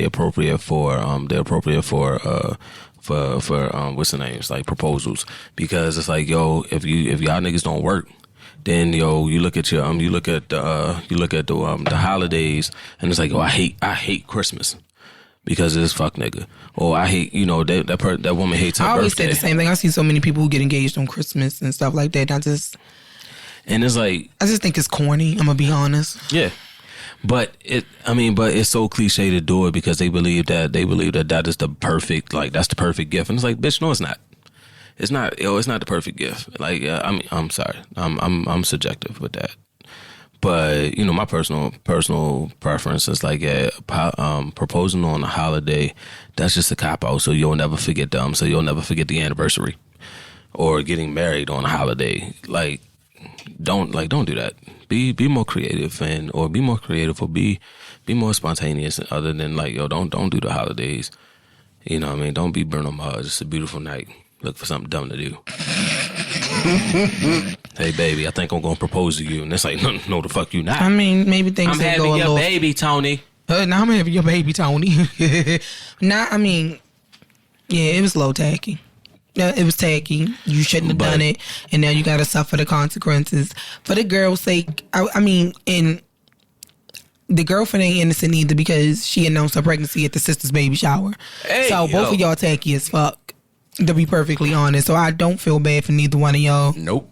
appropriate for what's the names, like proposals, because it's like, if y'all niggas don't work, then you look at the holidays, and it's like, I hate Christmas because of this fuck nigga, or I hate that woman hates her birthday. I always say the same thing. I see so many people who get engaged on Christmas and stuff like that. And it's like, I just think it's corny. I'm gonna be honest. Yeah. But it's so cliche to do it because they believe that is the perfect, that's the perfect gift, and it's like, bitch, no, it's not. It's not. It's not the perfect gift. I'm sorry. I'm subjective with that. But my personal preference is proposing on a holiday. That's just a cop out. So you'll never forget them. So you'll never forget the anniversary, or getting married on a holiday. Don't do that. Be more creative or be more spontaneous. Other than don't do the holidays. You know what I mean? Don't be burning my. It's a beautiful night. Look for something dumb to do. Hey, baby, I think I'm going to propose to you. And it's like, no, the fuck you not. I mean, maybe things I'm having your baby, Tony. Now I'm having your baby, Tony. It was low tacky. It was tacky. You shouldn't have done it. And now you got to suffer the consequences. For the girl's sake, and the girlfriend ain't innocent either because she announced her pregnancy at the sister's baby shower. Hey, so both of y'all tacky as fuck. To be perfectly honest, so I don't feel bad for neither one of y'all. Nope.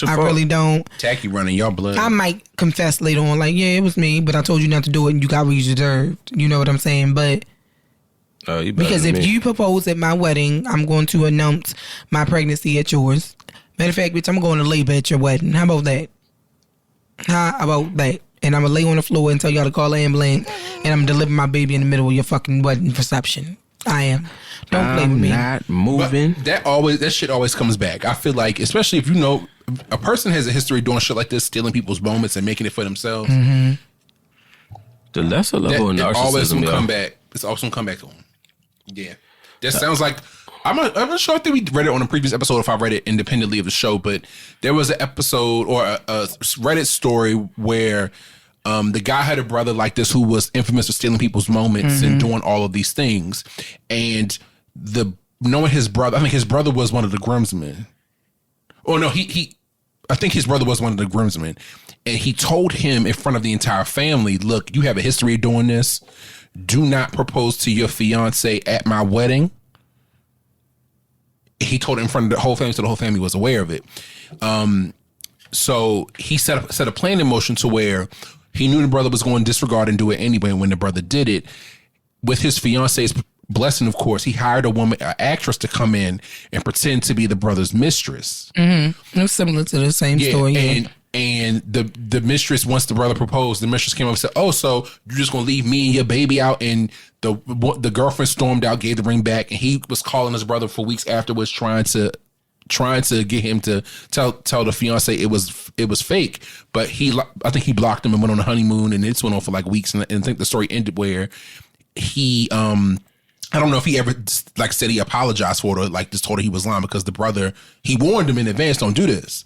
I really don't. Tacky running y'all blood. I might confess later on, it was me, but I told you not to do it and you got what you deserved. You know what I'm saying? But Because if you propose at my wedding, I'm going to announce my pregnancy at yours. Matter of fact, bitch, I'm going to labor at your wedding. How about that? How about that? And I'm going to lay on the floor and tell y'all to call the ambulance, and I'm going to deliver my baby in the middle of your fucking wedding reception. I am. Don't play with me. Not moving. But that shit always comes back. I feel like, especially if you know a person has a history of doing shit like this, stealing people's moments and making it for themselves. Mm-hmm. The lesser level of narcissism. Always gonna come back. It's always gonna come back to them. Yeah, that sounds like. I'm not sure. I think we read it on a previous episode. If I read it independently of the show, but there was an episode or a Reddit story where the guy had a brother like this who was infamous for stealing people's moments and doing all of these things, and knowing his brother, I think his brother was one of the groomsmen. Oh no, I think his brother was one of the groomsmen, and he told him in front of the entire family, "Look, you have a history of doing this. Do not propose to your fiance at my wedding." He told it in front of the whole family, so the whole family was aware of it. So he set a plan in motion to where he knew the brother was going to disregard and do it anyway. And when the brother did it, with his fiance's blessing, of course, he hired an actress to come in and pretend to be the brother's mistress. Mm-hmm. It was similar to the same story. And the mistress, once the brother proposed, the mistress came up and said, "Oh, so you're just gonna leave me and your baby out?" And the girlfriend stormed out, gave the ring back, and he was calling his brother for weeks afterwards, trying to get him to tell the fiance it was fake. But I think he blocked him and went on a honeymoon, and it went on for like weeks. And I think the story ended where he I don't know if he ever like said he apologized for it or like just told her he was lying, because the brother, he warned him in advance, don't do this.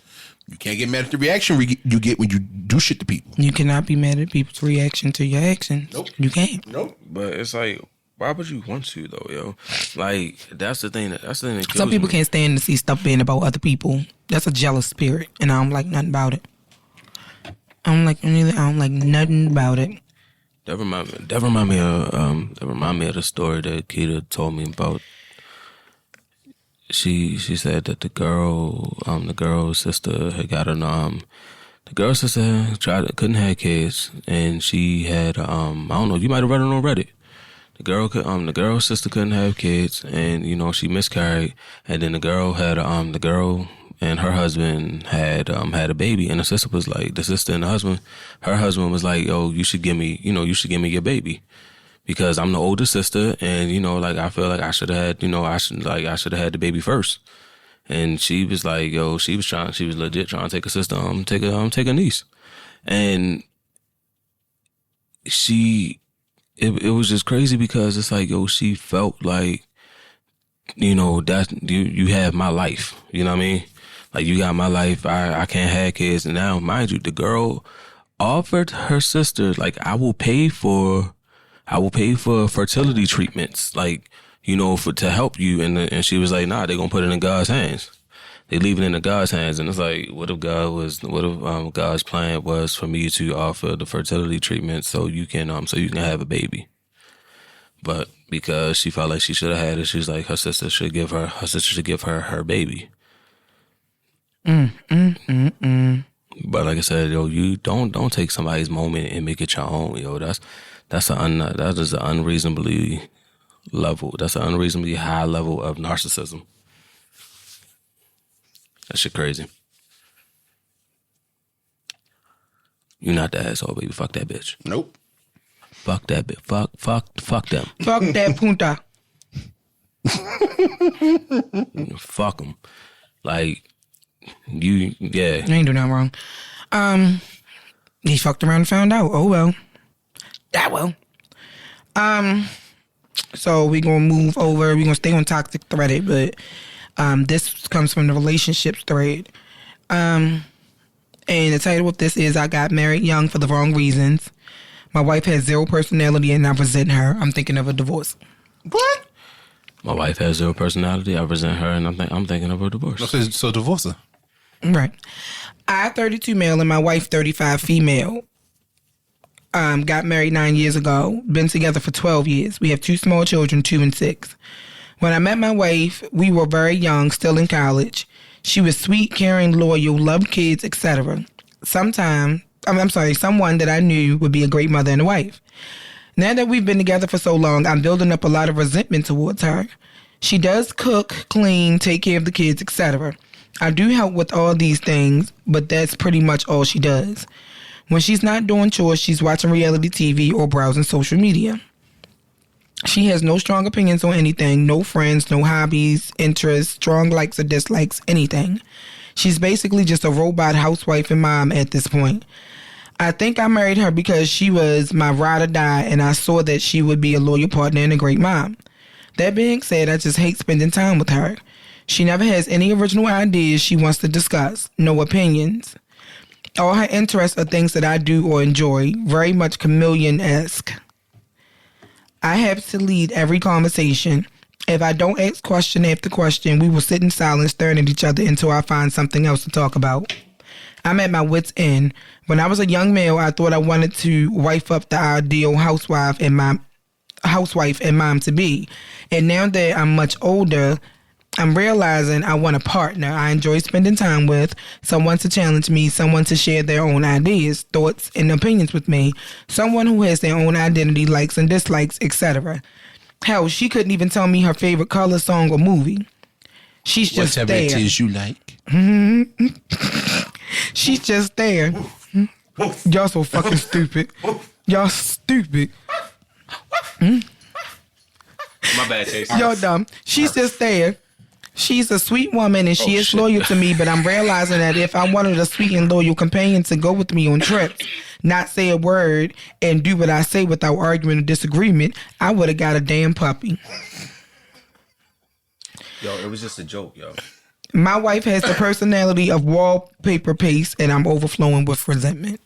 You can't get mad at the reaction you get when you do shit to people. You cannot be mad at people's reaction to your action. Nope. You can't. Nope. But it's like, why would you want to though, yo? Like that's the thing that kills Some people me. can't stand to see stuff being about other people. That's a jealous spirit, and I don't like nothing about it. I don't like nothing about it. That remind me of the story that Keita told me about. She said that the girl's sister had gotten the girl's sister couldn't have kids, and she had I don't know, you might have read it on Reddit. The girl's sister couldn't have kids, and she miscarried, and then the girl and her husband had a baby, and the sister and her husband was like, "Yo, you should give me your baby, because I'm the older sister, and I feel like I should have had had the baby first." And she was like, "Yo," she was legit trying to take a sister, take a niece, and it was just crazy because it's like, yo, she felt like, that you have my life, you know what I mean? Like, you got my life, I can't have kids. And now, mind you, the girl offered her sister, like, I will pay for fertility treatments, like, to help you. And she was like, nah, they're gonna put it in God's hands. They leave it in God's hands. And it's like, what if God's plan was for me to offer the fertility treatment so you can have a baby? But because she felt like she should have had it, she's like, her sister should give her baby. But like I said, yo, you don't take somebody's moment and make it your own, yo. That's an unreasonably high level of narcissism. That shit crazy. You not the asshole, baby. Fuck that bitch. Nope. Fuck that bitch. Fuck them. Fuck that punta. Fuck them. Like, you ain't do nothing wrong. He fucked around and found out. Oh well. That well. So we gonna move over. We gonna stay on toxic threaded, but this comes from the relationships thread. And the title of this is "I got married young for the wrong reasons. My wife has zero personality and I resent her. I'm thinking of a divorce." What? My wife has zero personality. I resent her, and I'm thinking of a divorce. So divorce her. Right. I 32 male and my wife 35 female. Got married 9 years ago. Been together for 12 years. We have 2 small children, 2 and 6. When I met my wife, we were very young, still in college. She was sweet, caring, loyal, loved kids, etc. Someone that I knew would be a great mother and a wife. Now that we've been together for so long, I'm building up a lot of resentment towards her. She does cook, clean, take care of the kids, etc. I do help with all these things, but that's pretty much all she does. When she's not doing chores, she's watching reality TV or browsing social media. She has no strong opinions on anything, no friends, no hobbies, interests, strong likes or dislikes, anything. She's basically just a robot housewife and mom at this point. I think I married her because she was my ride or die, and I saw that she would be a loyal partner and a great mom. That being said, I just hate spending time with her. She never has any original ideas she wants to discuss, no opinions. All her interests are things that I do or enjoy, very much chameleon-esque. I have to lead every conversation. If I don't ask question after question, we will sit in silence staring at each other until I find something else to talk about. I'm at my wit's end. When I was a young male, I thought I wanted to wife up the ideal housewife and mom to be. And now that I'm much older, I'm realizing I want a partner I enjoy spending time with, someone to challenge me, someone to share their own ideas, thoughts, and opinions with me, someone who has their own identity, likes and dislikes, etc. Hell, she couldn't even tell me her favorite color, song, or movie. She's just whatever there. It is you like. She's just there. Y'all so fucking stupid. Y'all stupid. My bad, Chase. Y'all dumb. She's just there. She's a sweet woman and she is loyal to me, but I'm realizing that if I wanted a sweet and loyal companion to go with me on trips, not say a word, and do what I say without argument or disagreement, I would have got a damn puppy. Yo, it was just a joke, yo. My wife has the personality of wallpaper paste, and I'm overflowing with resentment.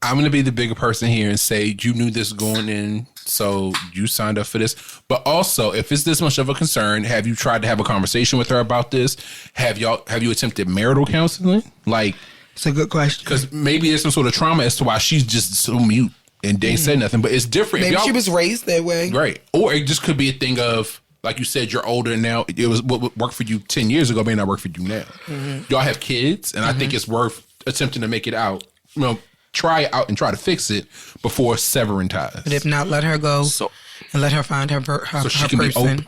I'm going to be the bigger person here and say you knew this going in, so you signed up for this. But also, if it's this much of a concern, have you tried to have a conversation with her about this? Have you attempted marital counseling? Like, it's a good question. Because maybe there's some sort of trauma as to why she's just so mute and they said nothing. But it's different. Maybe she was raised that way. Right. Or it just could be a thing of, like you said, you're older now. It was what worked for you 10 years ago may not work for you now. Y'all have kids, and I think it's worth attempting to make it out. You know, try it out and try to fix it before severing ties. But if not, let her go and let her find her so she can person. Be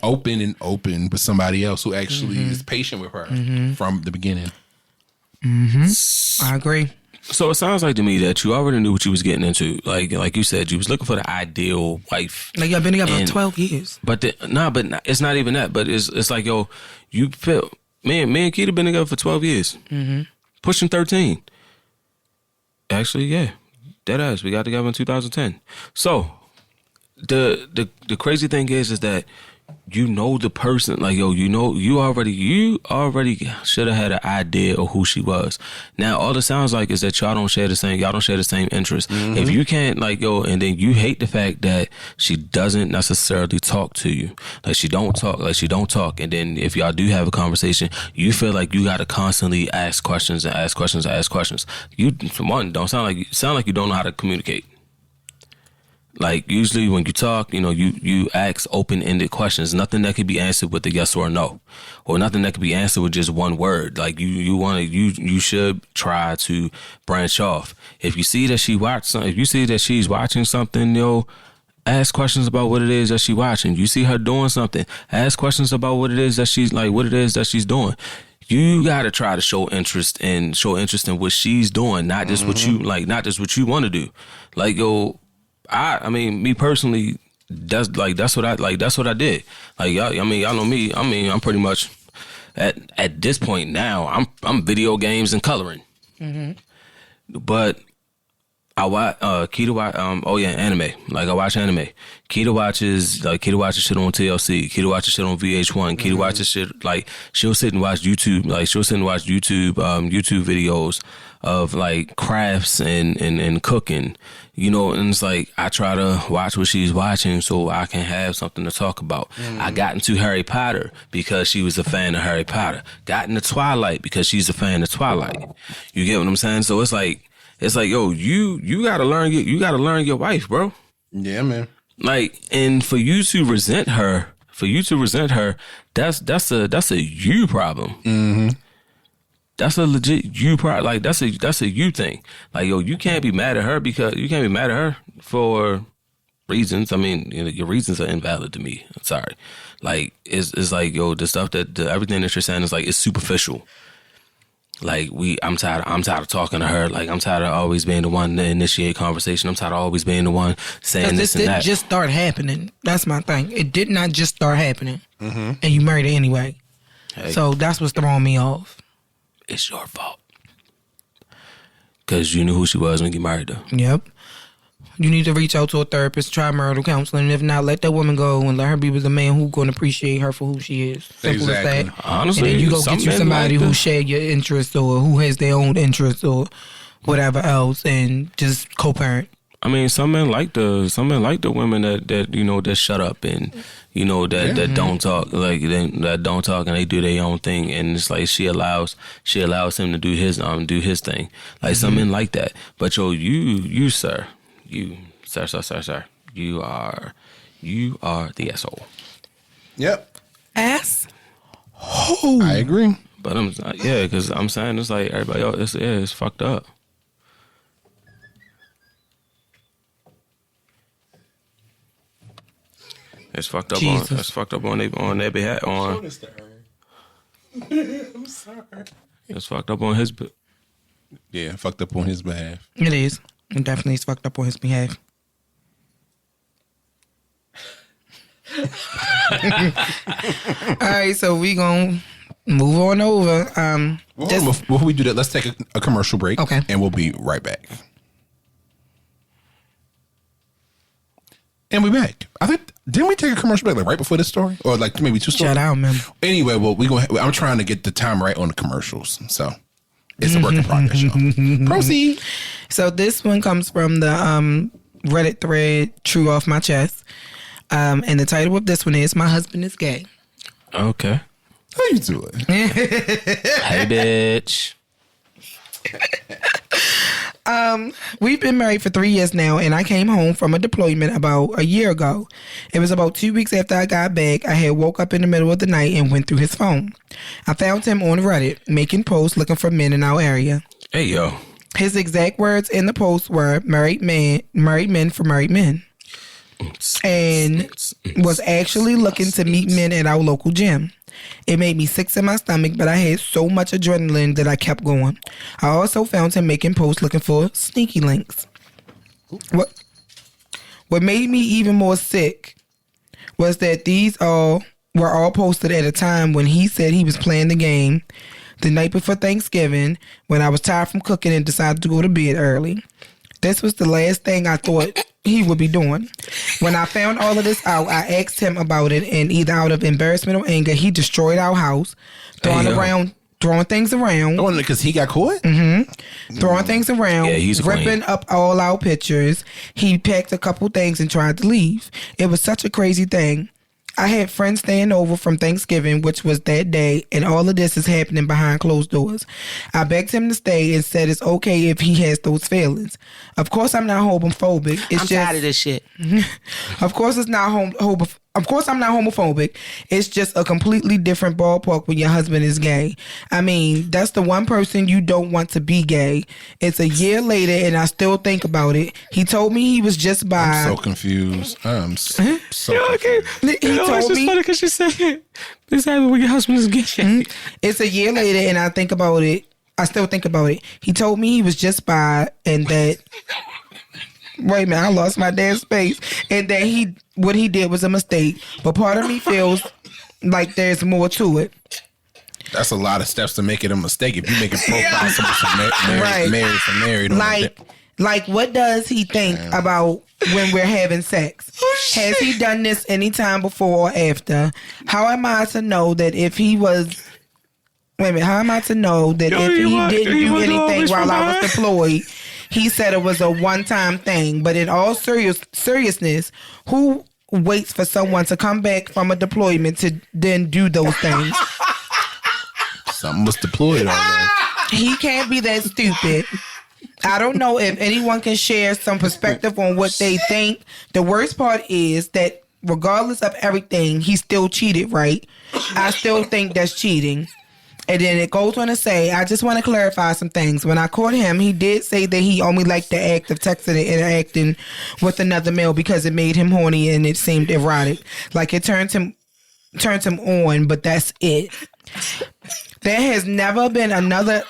open with somebody else who actually is patient with her from the beginning. I agree. So it sounds like to me that you already knew what you was getting into. Like you said, you was looking for the ideal wife. Like y'all been together for 12 years. But it's not even that. But it's like, yo, you feel me and Keita been together for 12 years, pushing 13. Actually, yeah, dead ass. We got together in 2010. So the crazy thing is that you know the person, like, yo, you know, you already should have had an idea of who she was. Now all it sounds like is that y'all don't share the same interests. If you can't, like, yo, and then you hate the fact that she doesn't necessarily talk to you, like she don't talk, and then if y'all do have a conversation, you feel like you got to constantly ask questions. You, for one, sound like you don't know how to communicate. Like, usually when you talk, you know, you ask open-ended questions. Nothing that could be answered with a yes or a no, or nothing that could be answered with just one word. Like, you should try to branch off. If you see that she's watching something, yo, ask questions about what it is that she's watching. You see her doing something, ask questions about what it is that she's doing. You gotta try to show interest in what she's doing, not just what you like, not just what you want to do. Like, yo, I mean, me personally, that's what I did. Like, y'all know me. I mean, I'm pretty much at this point now. I'm video games and coloring. But I watch anime. Like, I watch anime. Keita watches shit on TLC. Keita watches shit on VH1. Keita watches shit, like, she'll sit and watch YouTube. Like, YouTube videos of, like, crafts and cooking. You know, and it's like, I try to watch what she's watching so I can have something to talk about. I got into Harry Potter because she was a fan of Harry Potter. Got into Twilight because she's a fan of Twilight. You get what I'm saying? So it's like, yo, you gotta learn your wife, bro. Yeah, man. Like, and for you to resent her, that's a you problem. that's a legit you part. Like that's a you thing. Like yo, you can't be mad at her for reasons. I mean, your reasons are invalid to me. I'm sorry. Like it's like yo, the stuff everything that you're saying is like it's superficial. Like I'm tired of talking to her. Like I'm tired of always being the one to initiate conversation. I'm tired of always being the one saying this and that. This didn't just start happening. That's my thing. It did not just start happening, and you married her anyway. Hey, so that's what's throwing me off. It's your fault because you knew who she was when you married her. Yep. You need to reach out to a therapist, try marital counseling. If not, let that woman go and let her be with a man who's going to appreciate her for who she is. Simple as that. Honestly, and then you go get you somebody who share your interests or who has their own interests or whatever else, and just co-parent. I mean, some men like the women that shut up and that don't talk, like that don't talk and they do their own thing, and it's like she allows him to do his thing. Like some men like that, but you sir. You, sir, you are the asshole. Yep. Ass? Oh. I agree. But because I'm saying it's like everybody else, it's fucked up. It's fucked up on their behalf. I'm sorry. It's fucked up on his. Yeah, fucked up on his behalf. It is. It definitely is fucked up on his behalf. All right, so we gonna move on over. Before we do that, let's take a commercial break. Okay. And we'll be right back. And we're back. I think didn't we take a commercial break like right before this story, or like maybe 2 stories? Shut out, man. Anyway, well I'm trying to get the time right on the commercials, so. It's a work in progress, y'all. Proceed. So this one comes from the Reddit thread, True Off My Chest. And the title of this one is, My Husband is Gay. Okay. How you doing? Hey, bitch. We've been married for 3 years now, and I came home from a deployment about a year ago. It was about 2 weeks after I got back. I had woke up in the middle of the night and went through his phone. I found him on Reddit, making posts looking for men in our area. Hey, yo. His exact words in the post were, married men for married men. And was actually looking to meet men at our local gym. It made me sick in my stomach, but I had so much adrenaline that I kept going. I also found him making posts looking for sneaky links. What made me even more sick was that these all were all posted at a time when he said he was playing the game the night before Thanksgiving, when I was tired from cooking and decided to go to bed early. This was the last thing I thought he would be doing. When I found all of this out, I asked him about it, and either out of embarrassment or anger, he destroyed our house, throwing things around. Oh, because he got caught? Mm-hmm. Throwing things around, he's ripping up all our pictures. He packed a couple things and tried to leave. It was such a crazy thing. I had friends staying over from Thanksgiving, which was that day, and all of this is happening behind closed doors. I begged him to stay and said it's okay if he has those feelings. Of course, I'm not homophobic. I'm tired of this shit. Of course, I'm not homophobic. It's just a completely different ballpark when your husband is gay. I mean, that's the one person you don't want to be gay. It's a year later, and I still think about it. He told me he was just bi. I'm so confused. I'm so confused. He told me. funny because she said this happened when your husband is gay. It's a year later, and I think about it. I still think about it. He told me he was just bi, and that. Wait a minute, I lost my damn space. And that what he did was a mistake. But part of me feels like there's more to it. That's a lot of steps to make it a mistake. If you make a profile someone married. Like, what does he think about when we're having sex? Has he done this any time before or after? How am I to know that if he was... Wait a minute, how am I to know that if he didn't do anything while I was deployed... He said it was a one-time thing, but in all seriousness, who waits for someone to come back from a deployment to then do those things? Something was deployed already. He can't be that stupid. I don't know if anyone can share some perspective on what they think. The worst part is that regardless of everything, he still cheated, right? I still think that's cheating. And then it goes on to say, I just want to clarify some things. When I caught him, he did say that he only liked the act of texting and interacting with another male because it made him horny and it seemed erotic. Like it turned him on, but that's it. There has never been another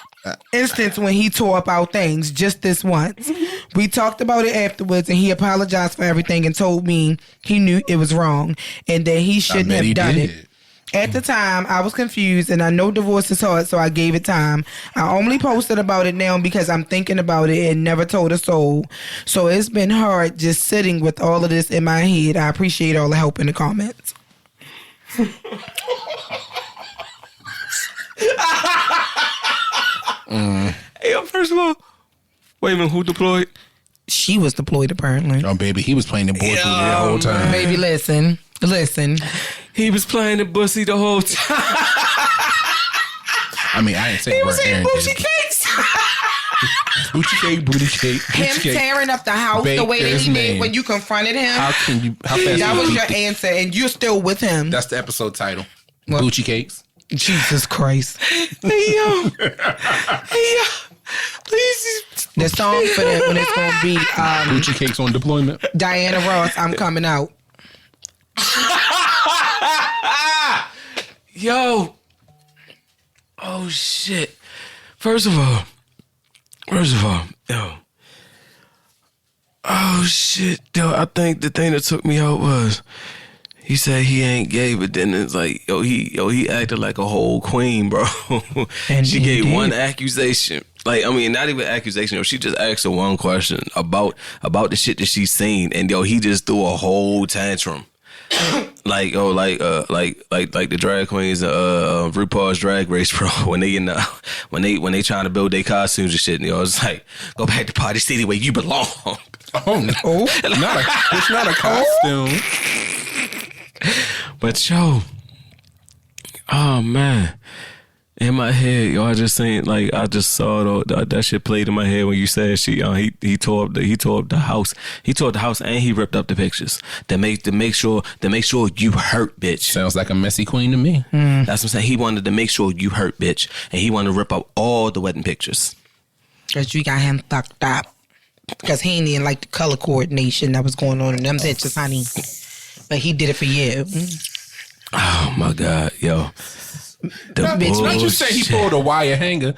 instance when he tore up our things, just this once. We talked about it afterwards and he apologized for everything and told me he knew it was wrong and that he shouldn't have done it. At the time, I was confused, and I know divorce is hard, so I gave it time. I only posted about it now because I'm thinking about it and never told a soul. So it's been hard just sitting with all of this in my head. I appreciate all the help in the comments. Hey, first of all, wait a minute, who deployed? She was deployed, apparently. Oh, baby, he was playing the boy the whole time. Baby, listen. He was playing the bussy the whole time. I mean, I didn't say He the was word eating Aaron Boochie did. Cakes. Boochie cake, booty cake, Him boochie cake. tearing up the house the way that Baker's he name. did when you confronted him. How fast That can was you your beat the- answer, and you're still with him. That's the episode title. What? Boochie Cakes. Jesus Christ. Hey, yo. Please. The song for that one is going to be Boochie Cakes on deployment. Diana Ross, I'm Coming Out. Yo. Oh, shit. First of all, yo. Oh, shit. Yo, I think the thing that took me out was he said he ain't gay, but then it's like, he acted like a whole queen, bro. And she he gave did. one accusation. Like, I mean, not even accusation. Yo, she just asked her one question about the shit that she's seen, and yo, he just threw a whole tantrum. Like the drag queens, RuPaul's Drag Race, bro. When they when they trying to build their costumes and shit, and yo, it's like, go back to Party City where you belong. Oh no, it's not a costume. But yo, oh man, in my head, yo, I just saw that shit played in my head when you said he tore up the house. He tore up the house and he ripped up the pictures to make sure you hurt, bitch. Sounds like a messy queen to me. That's what I'm saying. He wanted to make sure you hurt, bitch, and he wanted to rip up all the wedding pictures. Because you got him fucked up. Because he didn't like the color coordination that was going on in them pictures, honey. But he did it for you. Oh my God, yo. Not you say he pulled a wire hanger.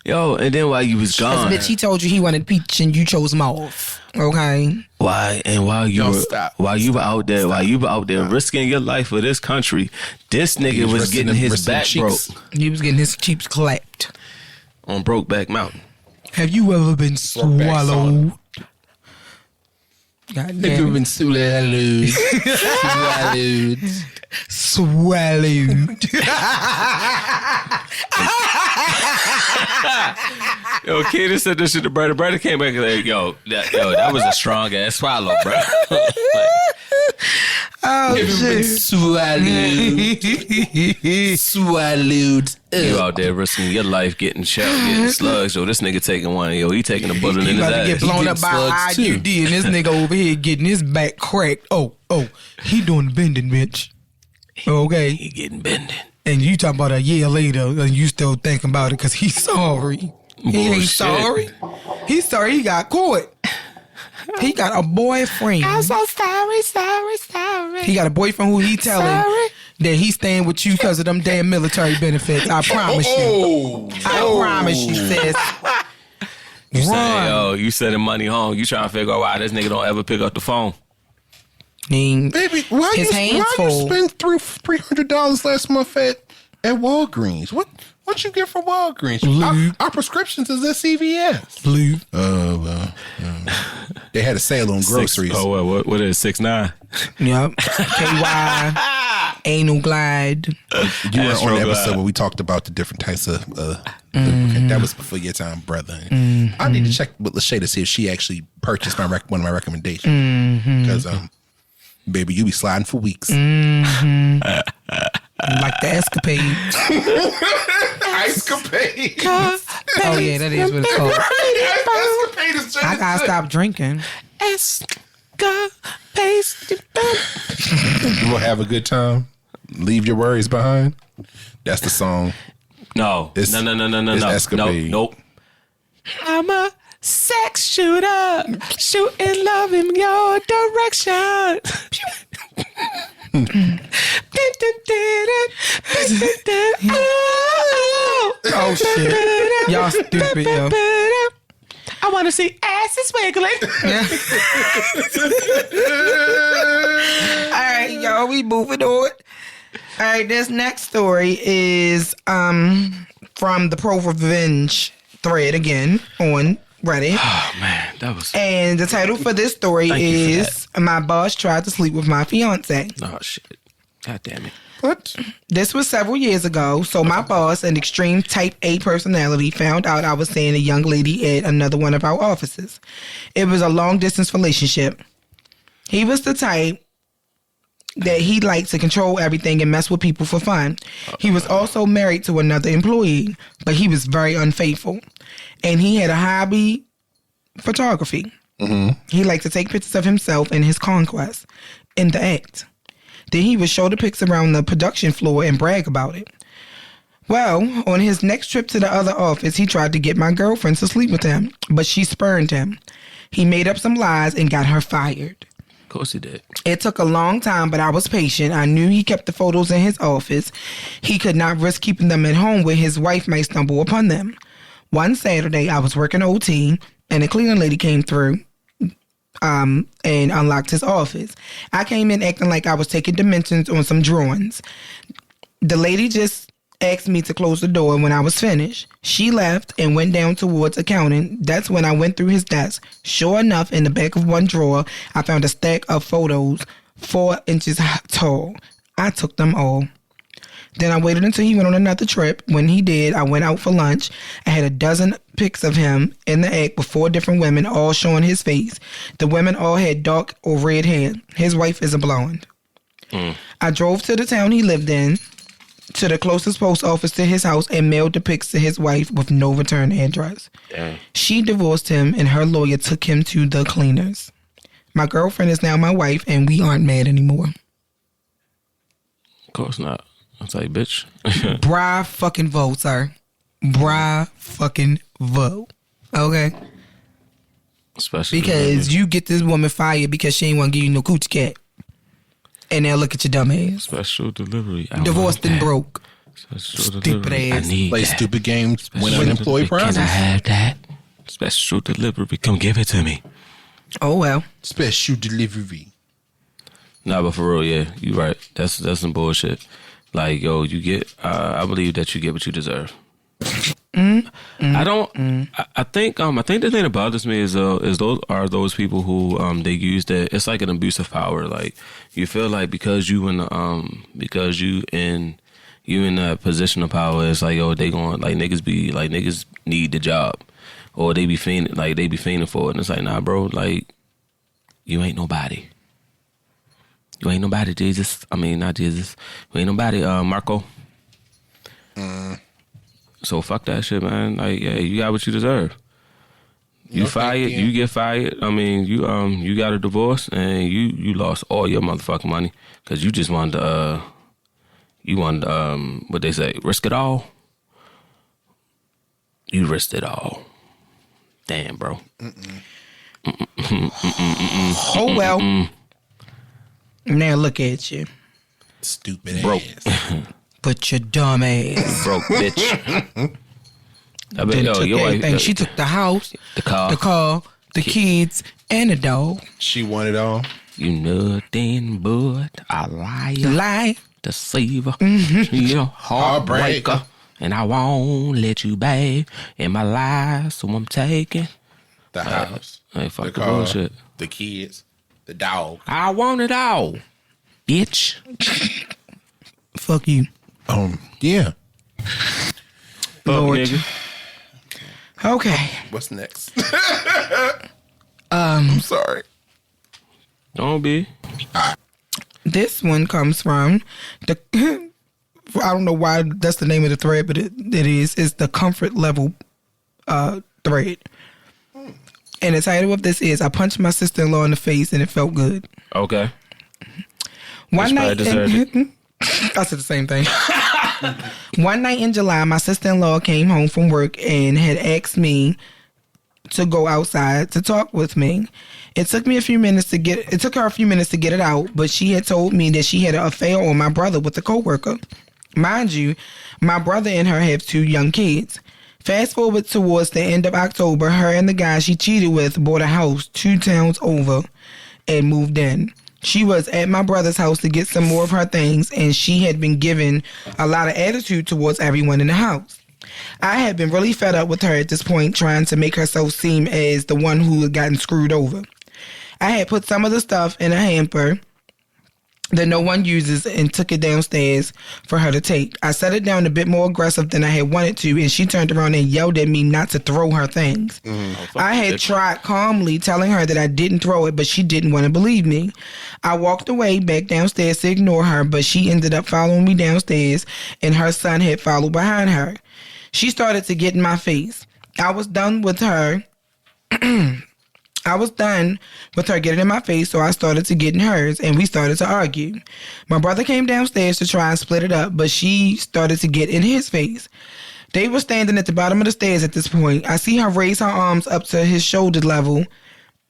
Yo, and then while you was gone, Bitch, he told you he wanted peach and you chose mauve. Okay. while you were out there risking your life for this country, this nigga was getting his back broke He was getting his cheeks clapped. on Brokeback Mountain. Have you ever been swallowed? God Nigga damn. been swallowed. Swallowed. Yo, kid said this shit to Brother. Brother came back and like, that was a strong ass swallow, bro. Oh, shit. Swallowed. Swallowed. You out there risking your life getting shot, getting slugs. Yo, this nigga taking one. Yo, he taking a bullet in He his about to get ass. blown up by slugs, too. IUD and this nigga over here getting his back cracked. Oh, he doing the bending, bitch. Okay. He getting bending. And you talking about a year later and you still thinking about it because he's sorry. He ain't Bullshit. sorry. He's sorry he got caught. He got a boyfriend. I'm so sorry. He got a boyfriend who he telling that he's staying with you because of them damn military benefits. I promise you. I promise you, sis. You sending money home. You trying to figure out why this nigga don't ever pick up the phone. Baby, why His hands you full. spend $300 last month at Walgreens? What you get from Walgreens? Our prescriptions is at CVS. Blue. Oh, well. They had a sale on groceries. What is it, 6'9"? Yep. KY. Anal glide. You were on the Astro episode Glide. where we talked about the different types of. That was before your time, brother. I need to check with Lachey to see if she actually purchased one of my recommendations. Because, baby, you be sliding for weeks. Like the escapade. Escapade. Oh, yeah, that is what it's called. Escapade is I gotta stop drinking. You will have a good time. Leave your worries behind. That's the song. No. It's Escapade. Nope. I'm a sex shooter, shooting love in your direction. Oh shit! Y'all stupid, yo. I want to see asses wiggling. All right, y'all, we moving on. All right, this next story is from the Pro Revenge thread again on Reddit. Oh man, that was. And the title for this story is "My Boss Tried to Sleep with My Fiance." Oh shit! God damn it! What? This was several years ago. So my boss, an extreme type A personality, found out I was seeing a young lady at another one of our offices. It was a long distance relationship. He was the type that he liked to control everything and mess with people for fun. He was also married to another employee, but he was very unfaithful. And he had a hobby, photography. Mm-hmm. He liked to take pictures of himself and his conquest in the act. Then he would show the pics around the production floor and brag about it. Well, on his next trip to the other office, he tried to get my girlfriend to sleep with him, but she spurned him. He made up some lies and got her fired. Of course he did. It took a long time, but I was patient. I knew he kept the photos in his office. He could not risk keeping them at home where his wife might stumble upon them. One Saturday, I was working OT, and a cleaning lady came through and unlocked his office. I came in acting like I was taking dimensions on some drawings. The lady just asked me to close the door when I was finished. She left and went down towards accounting. That's when I went through his desk. Sure enough, in the back of one drawer, I found a stack of photos 4 inches tall. I took them all. Then I waited until he went on another trip. When he did, I went out for lunch. I had a dozen pics of him in the act with 4 different women, all showing his face. The women all had dark or red hair. His wife is a blonde. I drove to the town he lived in, to the closest post office to his house, and mailed the pics to his wife with no return address. Damn. She divorced him, and her lawyer took him to the cleaners. My girlfriend is now my wife, and we aren't mad anymore. Of course not. I was like, bitch. Bra fucking vote, sir. Bra fucking vote. Okay? Especially because you get this woman fired because she ain't want to give you no coochie cat. And now look at your dumb ass. Special delivery. Divorced and broke. Special stupid delivery. ass. I need Play that. stupid games. Win unemployed prizes. Can I have that? Special delivery. Come give it to me. Oh, well. Special delivery. Nah, but for real, yeah, you right. That's some bullshit. Like, yo, you get. I believe that you get what you deserve. I don't. I think the thing that bothers me is those people who they use that. It's like an abuse of power. Like you feel like because you in a position of power, it's like, yo, they going like niggas need the job, or they be fiending for it. And it's like, nah, bro, like you ain't nobody. You ain't nobody, Jesus. I mean, not Jesus. You ain't nobody, Marco. So fuck that shit, man. Like, yeah, you got what you deserve. You fired, you get fired. I mean, you got a divorce and you lost all your motherfucking money because you just wanted to, what they say, risk it all. You risked it all. Damn, bro. Oh, well. Now look at you. Stupid broke. ass. But your dumb ass. Broke, bitch. I bet, Took everything. She took the house, the car, the kids, and the dog. She won it all. You nothing but a liar, deceiver, you heartbreaker, and I won't let you back in my life, so I'm taking the house, hey, fuck the the car, bullshit, the kids, the dog. I want it all, bitch. Fuck you. Yeah. Lord. Nigga. Okay. What's next? I'm sorry. Don't be. This one comes from the. I don't know why that's the name of the thread, but it is. It's the comfort level thread. And the title of this is "I punched my sister-in-law in the face and it felt good." Okay. One night, deserved it. I said the same thing. One night in July, my sister-in-law came home from work and had asked me to go outside to talk with me. It took her a few minutes to get it out, but she had told me that she had an affair on my brother with a coworker. Mind you, my brother and her have 2 young kids. Fast forward towards the end of October, her and the guy she cheated with bought a house 2 towns over and moved in. She was at my brother's house to get some more of her things, and she had been given a lot of attitude towards everyone in the house. I had been really fed up with her at this point, trying to make herself seem as the one who had gotten screwed over. I had put some of the stuff in a hamper that no one uses and took it downstairs for her to take. I set it down a bit more aggressive than I had wanted to, and she turned around and yelled at me not to throw her things. I had tried calmly telling her that I didn't throw it, but she didn't want to believe me. I walked away back downstairs to ignore her, but she ended up following me downstairs, and her son had followed behind her. She started to get in my face. I was done with her getting in my face, so I started to get in hers, and we started to argue. My brother came downstairs to try and split it up, but she started to get in his face. They were standing at the bottom of the stairs at this point. I see her raise her arms up to his shoulder level.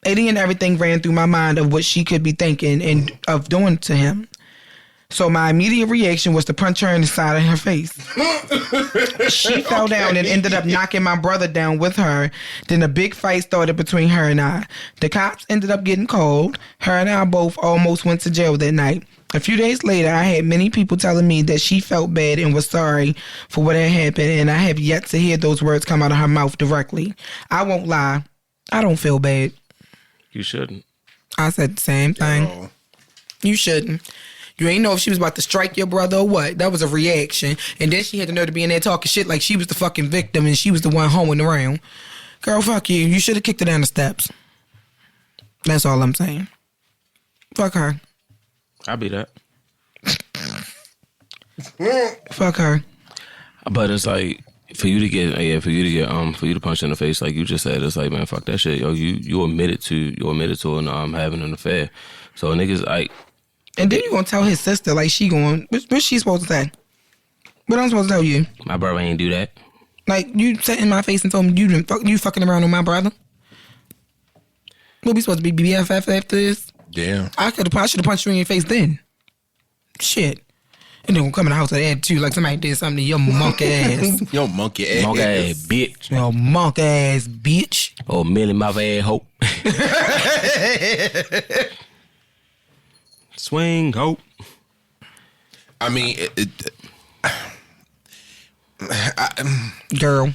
Any and everything ran through my mind of what she could be thinking and of doing to him. So my immediate reaction was to punch her in the side of her face. She fell down and ended up knocking my brother down with her. Then a big fight started between her and I. The cops ended up getting called. Her and I both almost went to jail that night. A few days later, I had many people telling me that she felt bad and was sorry for what had happened, and I have yet to hear those words come out of her mouth directly. I won't lie. I don't feel bad. You shouldn't. I said the same thing. No. You shouldn't. You ain't know if she was about to strike your brother or what. That was a reaction. And then she had the nerve to be in there talking shit like she was the fucking victim and she was the one hoeing around. Girl, fuck you. You should have kicked her down the steps. That's all I'm saying. Fuck her. I'll be that. Fuck her. But it's like for you to punch in the face like you just said, it's like, man, fuck that shit. Yo, you admitted to having an affair. So niggas like. And then you gonna tell his sister like she going. What's she supposed to say? What I'm supposed to tell you? My brother ain't do that. Like you sat in my face and told me you fucking around with my brother. What we supposed to be BFF after this? Damn. I should have punched you in your face then. Shit. And then we'll come in the house with attitude like somebody did something to your monkey ass. Yo, monkey ass. Monkey ass bitch. Yo, monkey ass bitch. Oh, Millie Mouth ass hope. Swing hope. I mean, Girl.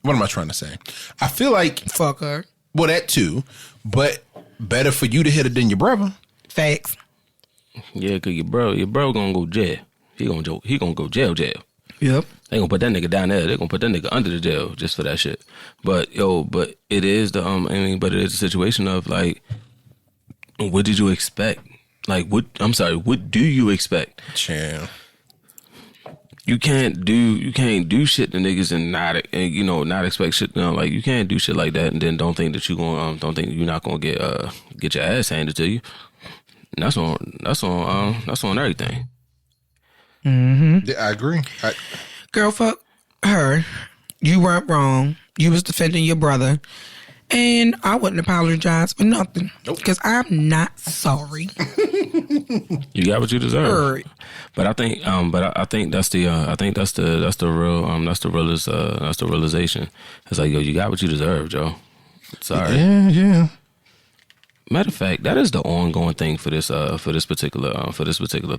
What am I trying to say? I feel like Fuck her. Well, that too, but better for you to hit it than your brother. Facts. Yeah, cause your bro gonna go jail. He gonna go jail. Yep. They gonna put that nigga down there. They gonna put that nigga under the jail just for that shit. But it is but it is a situation of like, what did you expect? Like, what do you expect? Champ. You can't do shit to niggas and not expect shit. Like you can't do shit like that and then don't think that don't think you're not gonna get your ass handed to you. And that's on everything. Mm-hmm. Yeah, I agree. Girl, fuck her. You weren't wrong. You was defending your brother. And I wouldn't apologize for nothing. Because I'm not sorry. You got what you deserve. Right. But I think that's the realization. It's like, yo, you got what you deserve, Joe. Sorry. Yeah. Matter of fact, that is the ongoing thing for this particular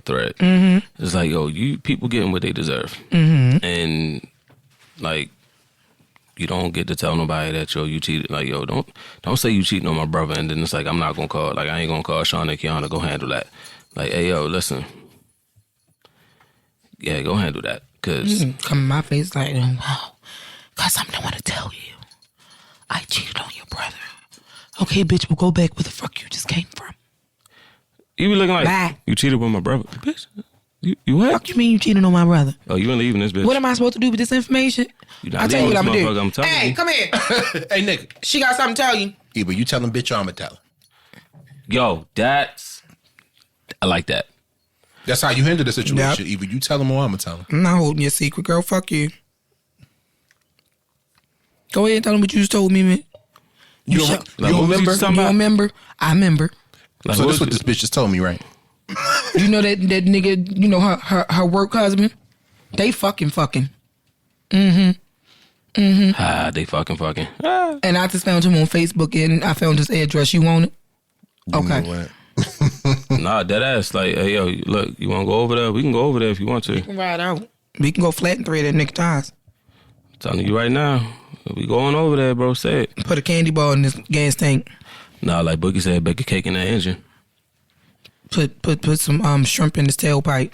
thread. Mm-hmm. It's like, yo, you people getting what they deserve, and like, you don't get to tell nobody that you cheated. Like, yo, don't say you cheating on my brother, and then it's like, I'm not gonna call. Like, I ain't gonna call Shauna and Kiana. Go handle that. Like, hey, yo, listen. Yeah, go handle that. Cause come in my face like, wow, got something I want to tell you. I cheated on your brother. Okay, bitch, we'll go back where the fuck you just came from. You be looking like, bye. You cheated with my brother. Bitch, you what? Fuck you mean you cheated on my brother? Oh, you ain't leaving this bitch. What am I supposed to do with this information? I'll tell you what I'm gonna do. I'm telling hey, you. come here. Hey, nigga. She got something to tell you. Either you tell him, bitch, or I'm gonna tell her. Yo, I like that. That's how you handle the situation. Yep. Either you tell them or I'm gonna tell them. I'm not holding your secret, girl. Fuck you. Go ahead and tell them what you just told me, man. You remember? You remember? I remember. Like, so that's what this bitch just told me, right? You know that nigga, you know her work husband? They fucking. Mm-hmm. They fucking. And I just found him on Facebook and I found his address. You want it? Okay. You know what? Nah, dead ass. Like, hey, yo, look, you want to go over there? We can go over there if you want to. We can ride out. We can go flat and thread that nigga tires. I'm telling you right now. We going over there, bro. Say it. Put a candy bar in this gas tank. Nah, like Boogie said, bake a cake in that engine. Put some shrimp in this tailpipe.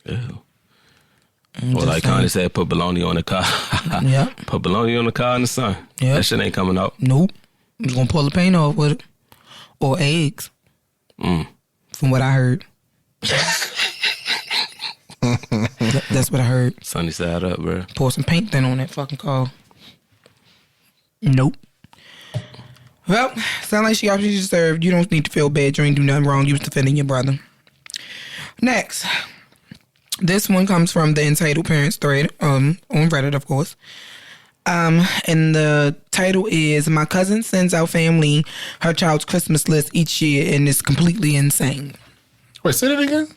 Ew. Or like Connie said, put bologna on the car. Yep. Put bologna on the car in the sun. Yep. That shit ain't coming out. Nope. I'm just gonna pull the paint off with it. Or eggs. From what I heard. That's what I heard. Sunny side up, bro. Pour some paint thin on that fucking car. Nope. Well, sound like she got what she deserved. You don't need to feel bad. You ain't do nothing wrong. You was defending your brother. Next. This one comes from the Entitled Parents thread on Reddit, of course. And the title is, My cousin sends our family her child's Christmas list each year and it's completely insane. Wait, say that again?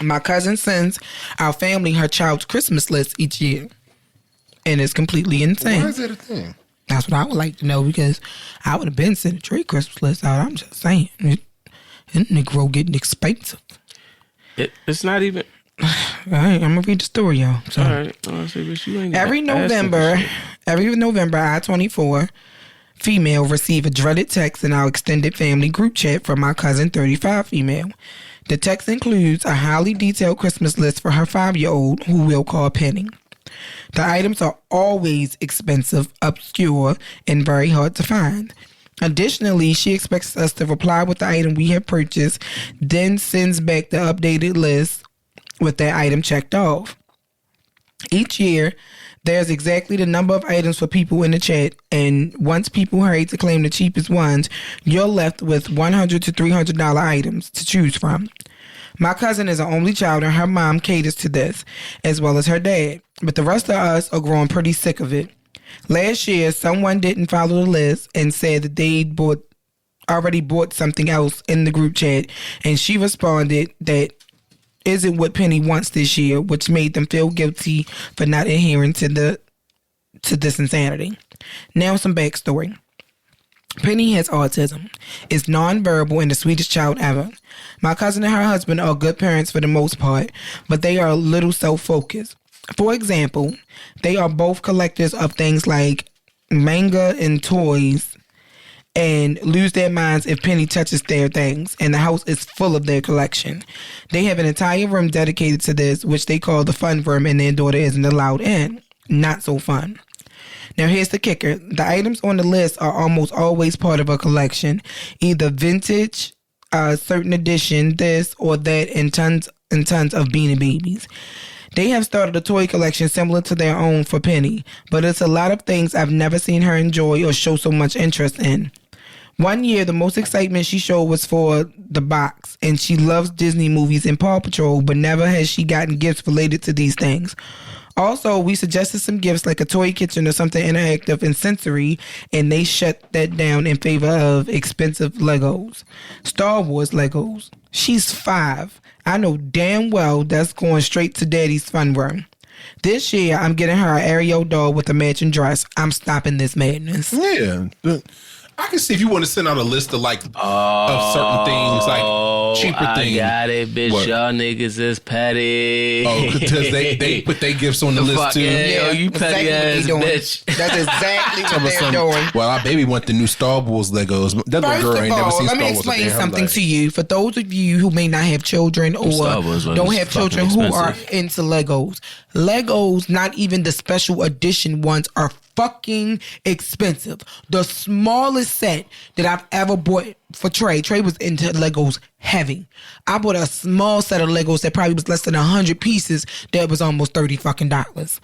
My cousin sends our family her child's Christmas list each year and it's completely insane. Why is that a thing? That's what I would like to know because I would have been sending a tree Christmas list out. I'm just saying. That Negro getting expensive. It's not even... All right, I'm going to read the story, y'all. So, all right. Honestly, but you ain't every November, I-24 female receive a dreaded text in our extended family group chat from my cousin 35 female. The text includes a highly detailed Christmas list for her 5-year-old who we'll call Penny. The items are always expensive, obscure, and very hard to find. Additionally, she expects us to reply with the item we have purchased, then sends back the updated list with that item checked off. Each year, there's exactly the number of items for people in the chat, and once people hurry to claim the cheapest ones, you're left with $100 to $300 items to choose from. My cousin is an only child, and her mom caters to this, as well as her dad, but the rest of us are growing pretty sick of it. Last year, someone didn't follow the list and said that they already bought something else in the group chat, and she responded that isn't what Penny wants this year, which made them feel guilty for not adhering to this insanity. Now some backstory. Penny has autism, is nonverbal, and the sweetest child ever. My cousin and her husband are good parents for the most part, but they are a little self-focused. For example, they are both collectors of things like manga and toys, and lose their minds if Penny touches their things, and the house is full of their collection. They have an entire room dedicated to this, which they call the fun room, and their daughter isn't allowed in. Not so fun. Now here's the kicker. The items on the list are almost always part of a collection, either vintage, certain edition, this or that, and tons of Beanie Babies. They have started a toy collection similar to their own for Penny, but it's a lot of things I've never seen her enjoy or show so much interest in. One year, the most excitement she showed was for the box, and she loves Disney movies and Paw Patrol, but never has she gotten gifts related to these things. Also, we suggested some gifts like a toy kitchen or something interactive and sensory, and they shut that down in favor of expensive Legos. Star Wars Legos. She's 5. I know damn well that's going straight to Daddy's fun room. This year, I'm getting her an Ariel doll with a matching dress. I'm stopping this madness. Yeah. I can see if you want to send out a list of of certain things, like cheaper things. I got it, bitch. What? Y'all niggas is petty. Oh, because they put their gifts on the list too. Yeah, you petty ass bitch. That's exactly what they're doing. Well, our baby want the new Star Wars Legos. That little girl ain't never seen Star Wars. Let me explain something to you. For those of you who may not have children or don't have children who are into Legos, not even the special edition ones, are fucking expensive. The smallest set that I've ever bought for Trey was into Legos heavy. I bought a small set of Legos that probably was less than 100 pieces that was almost $30 fucking. That was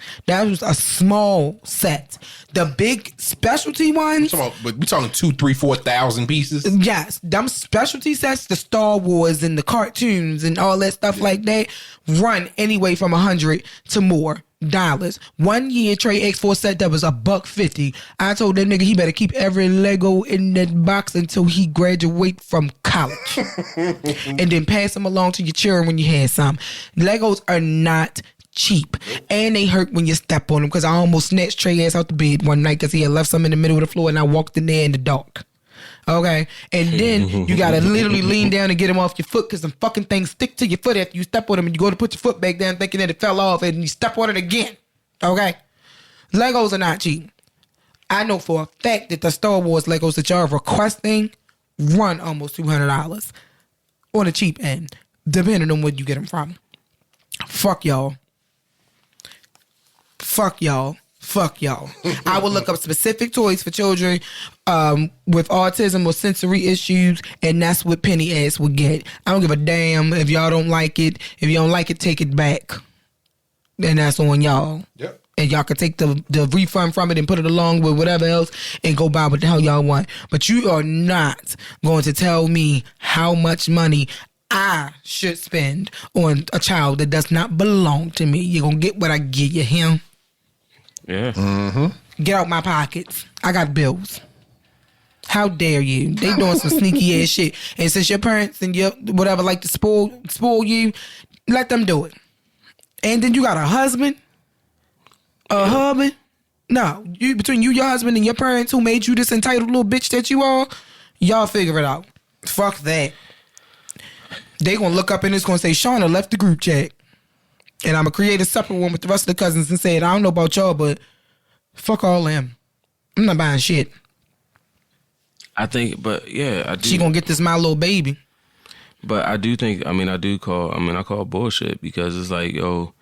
a small set. The big specialty ones. We're talking 2,000, 3,000, 4,000 pieces. Yes, them specialty sets, the Star Wars and the cartoons and all that stuff like that, run anyway from $100 to more dollars. 1 year Trey X4 set that was $150. I told that nigga he better keep every Lego in that box until he graduate from college, and then pass them along to your children when you have some. Legos are not cheap, and they hurt when you step on them, because I almost snatched Trey ass out the bed one night because he had left some in the middle of the floor and I walked in there in the dark. Okay, and then you gotta literally lean down and get them off your foot, because the fucking things stick to your foot after you step on them, and you go to put your foot back down thinking that it fell off, and you step on it again. Okay, Legos are not cheap. I know for a fact that the Star Wars Legos that y'all are requesting run almost $200 on the cheap end, depending on where you get them from. Fuck y'all. Fuck y'all. Fuck y'all. I will look up specific toys for children with autism or sensory issues, and that's what Penny ass would get. I don't give a damn if y'all don't like it. If you don't like it, take it back. Then that's on y'all. Yep. And y'all can take the refund from it and put it along with whatever else and go buy what the hell y'all want. But you are not going to tell me how much money I should spend on a child that does not belong to me. You're going to get what I give you, him. Yeah. Mm-hmm. Get out my pockets. I got bills. How dare you? They doing some sneaky ass shit. And since your parents and your whatever like to spoil you, let them do it. And then you got a husband. Husband? No. Between you, your husband, and your parents who made you this entitled little bitch that you are, y'all figure it out. Fuck that. They gonna look up and it's gonna say Shauna left the group chat. And I'm gonna create a separate one with the rest of the cousins and say it. I don't know about y'all, but fuck all them. I'm not buying shit. I think, but yeah, I do. She gonna get this my little baby. But I do think, I call bullshit, because it's like, yo,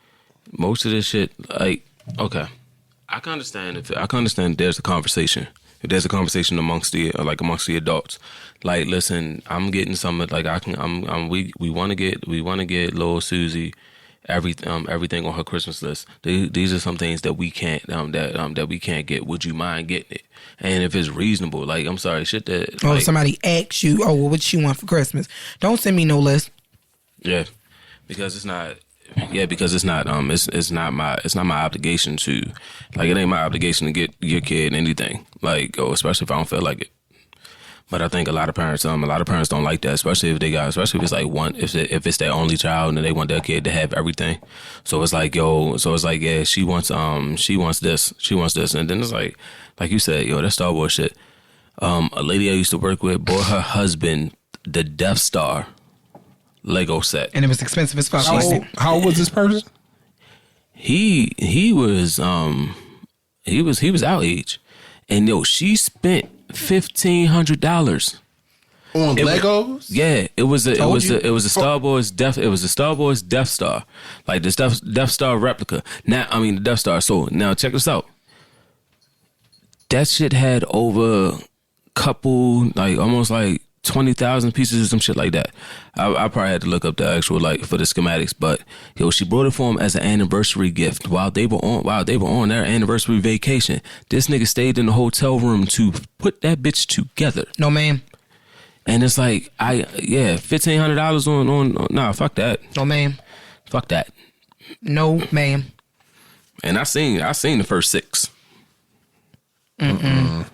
most of this shit, like, okay, I can understand there's a conversation. If there's a conversation amongst the adults, like, listen, I'm getting some, like, we want to get little Susie everything on her Christmas list. These are some things that we can't that we can't get. Would you mind getting it? And if it's reasonable, like, I'm sorry, shit that. Oh, like, somebody asks you, oh, well, what you want for Christmas? Don't send me no list. Yeah, because it's not. Yeah, because it's not my obligation to, like, it ain't my obligation to get your kid anything, like, especially if I don't feel like it. But I think a lot of parents don't like that, especially if it's like if it's their only child and they want their kid to have everything. So it's like, yeah, she wants this, and then it's like you said, yo, that's Star Wars shit. A lady I used to work with bought her husband the Death Star Lego set, and it was expensive as fuck. How old was this person? He was our age, and yo, she spent $1,500 on Legos. It was a Star Wars Death Star, like this Death Star replica. The Death Star. So now check this out. That shit had over couple, like, almost like 20,000 pieces or some shit like that. I probably had to look up the actual, like, for the schematics, but yo, she brought it for him as an anniversary gift while they were on their anniversary vacation. This nigga stayed in the hotel room to put that bitch together. No, ma'am. And it's like, $1,500 on nah, fuck that. No, ma'am. Fuck that. No, ma'am. And I seen the first 6. I'm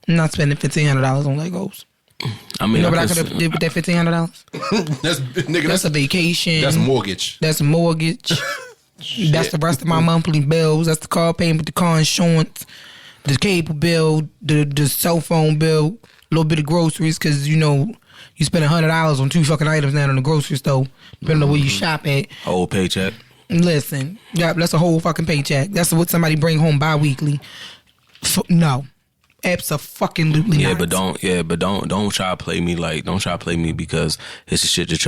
not spending $1,500 on Legos. I mean, you know what I could have did with that $1,500? That's a vacation. That's mortgage. That's a mortgage. That's the rest of my monthly bills. That's the car payment, the car insurance, the cable bill, the cell phone bill, a little bit of groceries, because you spend $100 on 2 fucking items now in the grocery store, depending on where you shop at. Whole paycheck. Listen, yeah, that's a whole fucking paycheck. That's what somebody bring home bi-weekly. No. Absolutely not. But don't try to play me because it's the shit that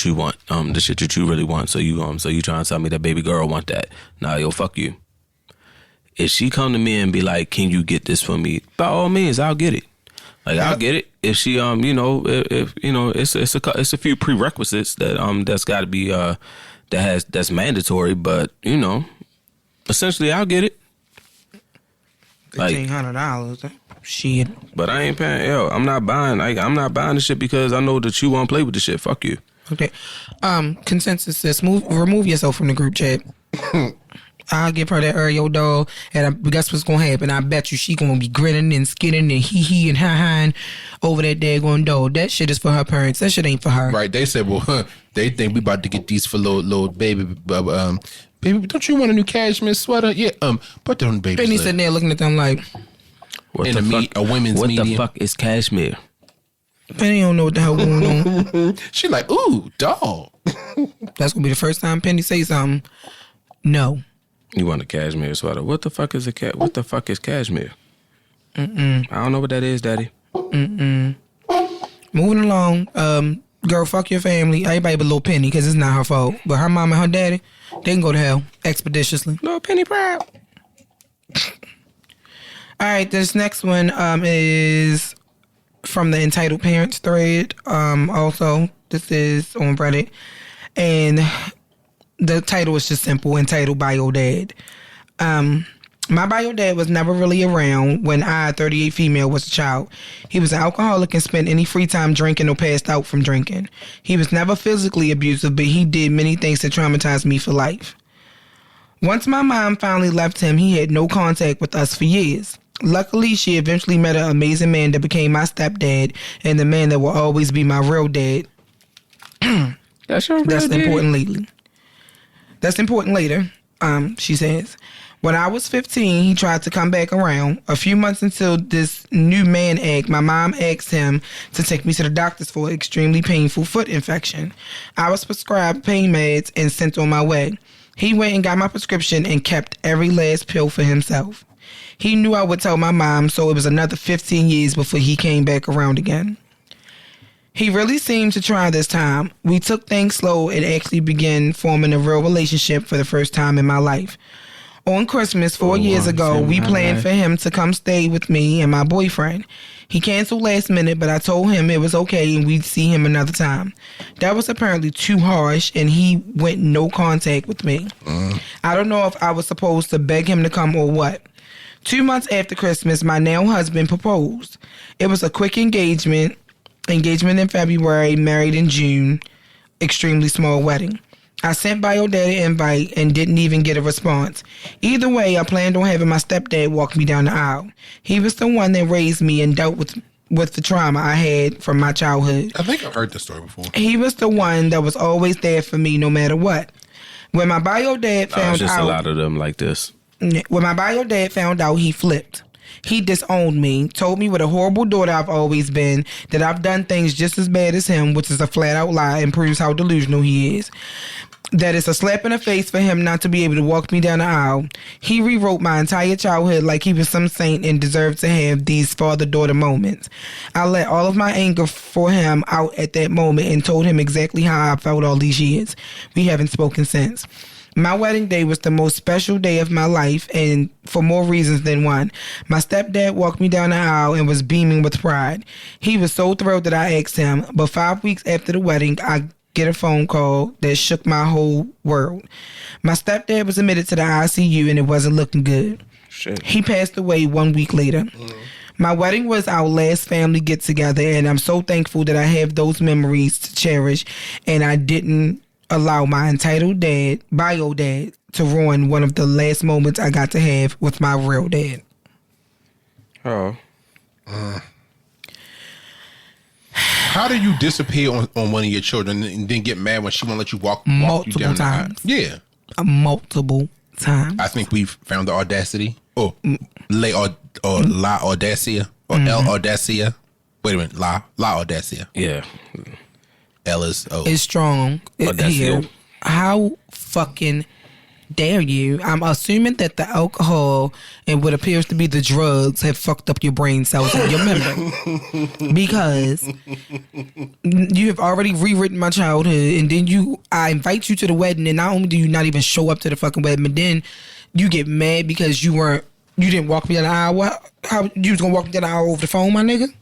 you want, the shit that you really want. So you trying to tell me that baby girl want that? Nah, yo, fuck you. If she come to me and be like, "Can you get this for me?" By all means, I'll get it. Like I'll get it. If she if it's a few prerequisites that's got to be that's mandatory, but essentially I'll get it. Like $1,500. Shit. But I ain't paying. I'm not buying. I'm not buying the shit because I know that you won't play with the shit. Fuck you. Okay. Consensus says remove yourself from the group chat. I'll give her that Oreo doll, and guess what's gonna happen? I bet you she gonna be grinning and skinning and hee and ha-haing over that daggone doll. That shit is for her parents. That shit ain't for her. Right? They said, well, they think we about to get these for little baby. Baby, don't you want a new cashmere sweater? Yeah. Put that on the baby. Penny sitting there looking at them like, what the fuck? A women's what medium. the fuck is cashmere? Penny don't know what the hell going on. She like, ooh, doll. That's gonna be the first time Penny say something. No. You want a cashmere sweater? What the fuck is What the fuck is cashmere? I don't know what that is, Daddy. Moving along. Girl, fuck your family. Everybody but little Penny, because it's not her fault. But her mom and her daddy, they can go to hell expeditiously. Little Penny proud. All right, this next one is from the Entitled Parents thread. Also, this is on Reddit. And the title is just simple, entitled Bio Dad. My bio dad was never really around when I, 38 female, was a child. He was an alcoholic and spent any free time drinking or passed out from drinking. He was never physically abusive, but he did many things that traumatized me for life. Once my mom finally left him, he had no contact with us for years. Luckily, she eventually met an amazing man that became my stepdad and the man that will always be my real dad. That's your real That's dad. important later, she says. When I was 15, he tried to come back around. A few months until this new man act, my mom asked him to take me to the doctors for an extremely painful foot infection. I was prescribed pain meds and sent on my way. He went and got my prescription and kept every last pill for himself. He knew I would tell my mom, so it was another 15 years before he came back around again. He really seemed to try this time. We took things slow and actually began forming a real relationship for the first time in my life. On Christmas 4 years ago, we planned for him to come stay with me and my boyfriend. He canceled last minute, but I told him it was okay and we'd see him another time. That was apparently too harsh, and he went no contact with me. I don't know if I was supposed to beg him to come or what. 2 months after Christmas, my now husband proposed. It was a quick engagement in February, married in June, extremely small wedding. I sent Bio Daddy an invite and didn't even get a response. Either way, I planned on having my stepdad walk me down the aisle. He was the one that raised me and dealt with the trauma I had from my childhood. I think I've heard this story before. He was the one that was always there for me no matter what. When my bio dad found just out... a lot of them like this. When my bio dad found out, he flipped. He disowned me, told me what a horrible daughter I've always been, that I've done things just as bad as him, which is a flat-out lie and proves how delusional he is. That it's a slap in the face for him not to be able to walk me down the aisle. He rewrote my entire childhood like he was some saint and deserved to have these father-daughter moments. I let all of my anger for him out at that moment and told him exactly how I felt all these years. We haven't spoken since. My wedding day was the most special day of my life, and for more reasons than one. My stepdad walked me down the aisle and was beaming with pride. He was so thrilled that I asked him, but 5 weeks after the wedding, I get a phone call that shook my whole world. My stepdad was admitted to the ICU and it wasn't looking good. Shit. He passed away 1 week later. My wedding was our last family get together, and I'm so thankful that I have those memories to cherish, and I didn't allow my entitled dad, bio dad, to ruin one of the last moments I got to have with my real dad. Oh. How do you disappear on one of your children and then get mad when she won't let you walk you Multiple down times. the aisle? Yeah. Multiple times. I think we've found the Audacity. Or La Audacia. Or El Audacia. Wait a minute. La Audacia. Yeah. L is O. It's strong. Audacia. How fucking dare you? I'm assuming that the alcohol and what appears to be the drugs have fucked up your brain cells and your memory. Because you have already rewritten my childhood, and then I invite you to the wedding, and not only do you not even show up to the fucking wedding, but then you get mad because you didn't walk me down the aisle. How you was gonna walk me down the aisle over the phone, my nigga?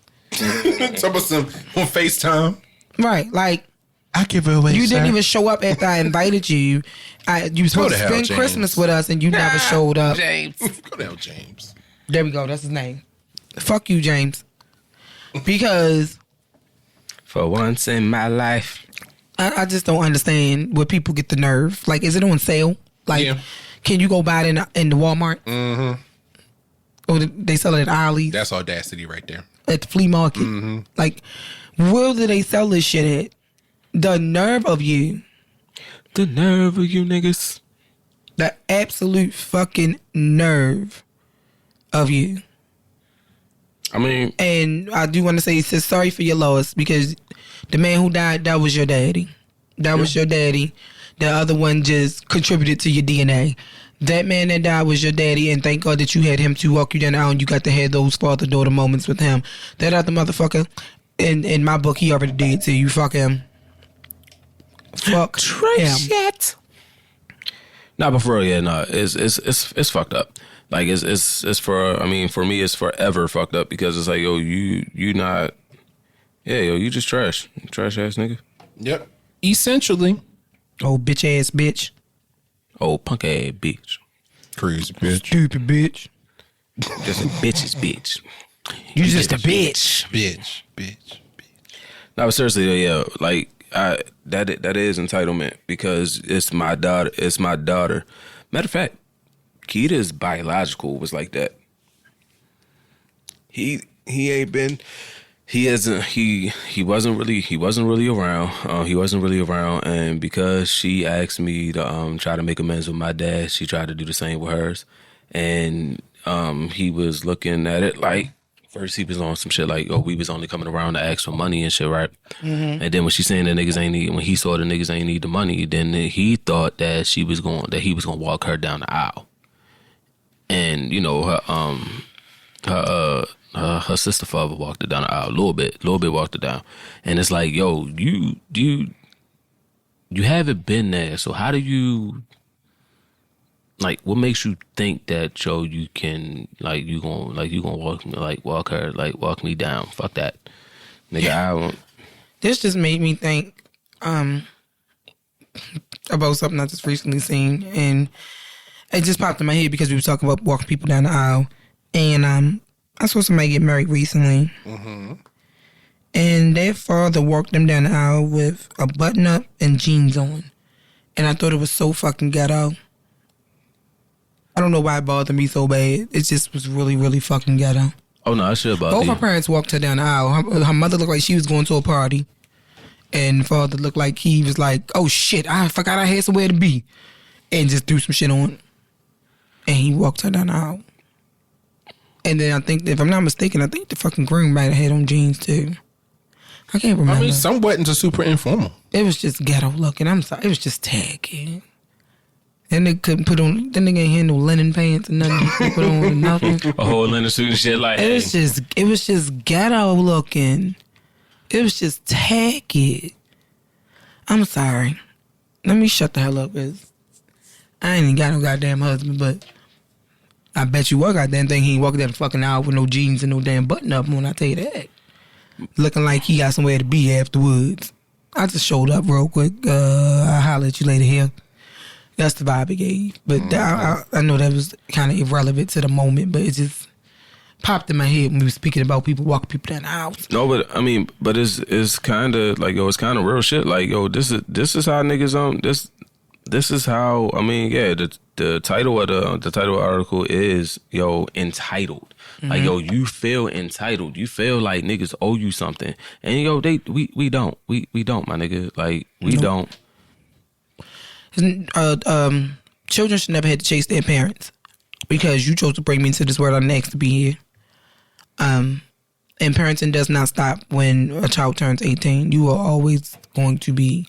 Talk about some on FaceTime. Right, like I give her away. You didn't even show up after I invited you. You were supposed to spend Christmas with us, and you never showed up. James, go to hell, James. There we go. That's his name. Fuck you, James. Because for once in my life, I just don't understand where people get the nerve. Like, is it on sale? Like, can you go buy it in the Walmart? Mm-hmm. Or they sell it at Ollie's? That's Audacity right there. At the flea market. Mm-hmm. Like, where do they sell this shit at? The nerve of you. The nerve of you niggas. The absolute fucking nerve of you. I mean, and I do want to say, sorry for your loss, because the man who died, that was your daddy. That was your daddy. The other one just contributed to your DNA. That man that died was your daddy, and thank God that you had him to walk you down the aisle and you got to have those father-daughter moments with him. That other motherfucker, in my book, he already did to you. Fuck him. Fuck him. Shit. Nah, but for real, it's fucked up. Like it's for me it's forever fucked up, because it's like, yo, you not, you just trash ass nigga. Yep. Essentially. Oh, bitch ass bitch. Oh, punk ass bitch. Crazy bitch. Stupid bitch. Just a bitch's bitch. You just a bitch. Bitch. No, but seriously, like that is entitlement, because it's my daughter. Matter of fact, Keita's biological was like that. He wasn't really around, and because she asked me to try to make amends with my dad, she tried to do the same with hers, and he was looking at it like, first he was on some shit like, oh, we was only coming around to ask for money and shit, right? Mm-hmm. And then when she saying that when he saw the niggas ain't need the money, then he thought that he was gonna walk her down the aisle. And, her sister father walked her down the aisle a little bit walked her down. And it's like, yo, you haven't been there, so how do you, like, what makes you think that, yo, you can, like, you gonna walk me down? Fuck that, nigga. I won't. This just made me think about something I just recently seen, and it just popped in my head because we were talking about walking people down the aisle, and I saw somebody get married recently, and their father walked them down the aisle with a button up and jeans on, and I thought it was so fucking ghetto. I don't know why it bothered me so bad. It just was really, really fucking ghetto. Oh no, I should bother Both you. her parents walked her down the aisle. Her mother looked like she was going to a party, and the father looked like he was like, "Oh shit, I forgot I had somewhere to be," and just threw some shit on. And he walked her down the aisle. And then I think, if I'm not mistaken, I think the fucking groom might have had on jeans too. I can't remember. I mean, some weddings are super informal. It was just ghetto looking. I'm sorry. It was just tacky. And they couldn't put on, then they ain't had no linen pants and nothing. They put on nothing. A whole linen suit and shit like that. It was just ghetto looking. It was just tacky. I'm sorry. Let me shut the hell up, because I ain't even got no goddamn husband, but I bet you a goddamn thing he ain't walking down the fucking aisle with no jeans and no damn button up on, I tell you that. Looking like he got somewhere to be afterwards. I just showed up real quick. I'll holler at you later here. That's the vibe it gave. But I know that was kind of irrelevant to the moment, but it just popped in my head when we were speaking about people walking people down the aisle. No, but I mean, but it's kind of like, yo, it's kind of real shit. Like, yo, this is how niggas this is how, I mean, yeah, the title of the article is, yo, entitled. Mm-hmm. Like, yo, you feel entitled. You feel like niggas owe you something. And yo, we don't, my nigga. Like, we don't. Children should never have to chase their parents, because you chose to bring me into this world. I'm next to be here. And parenting does not stop when a child turns 18. You are always going to be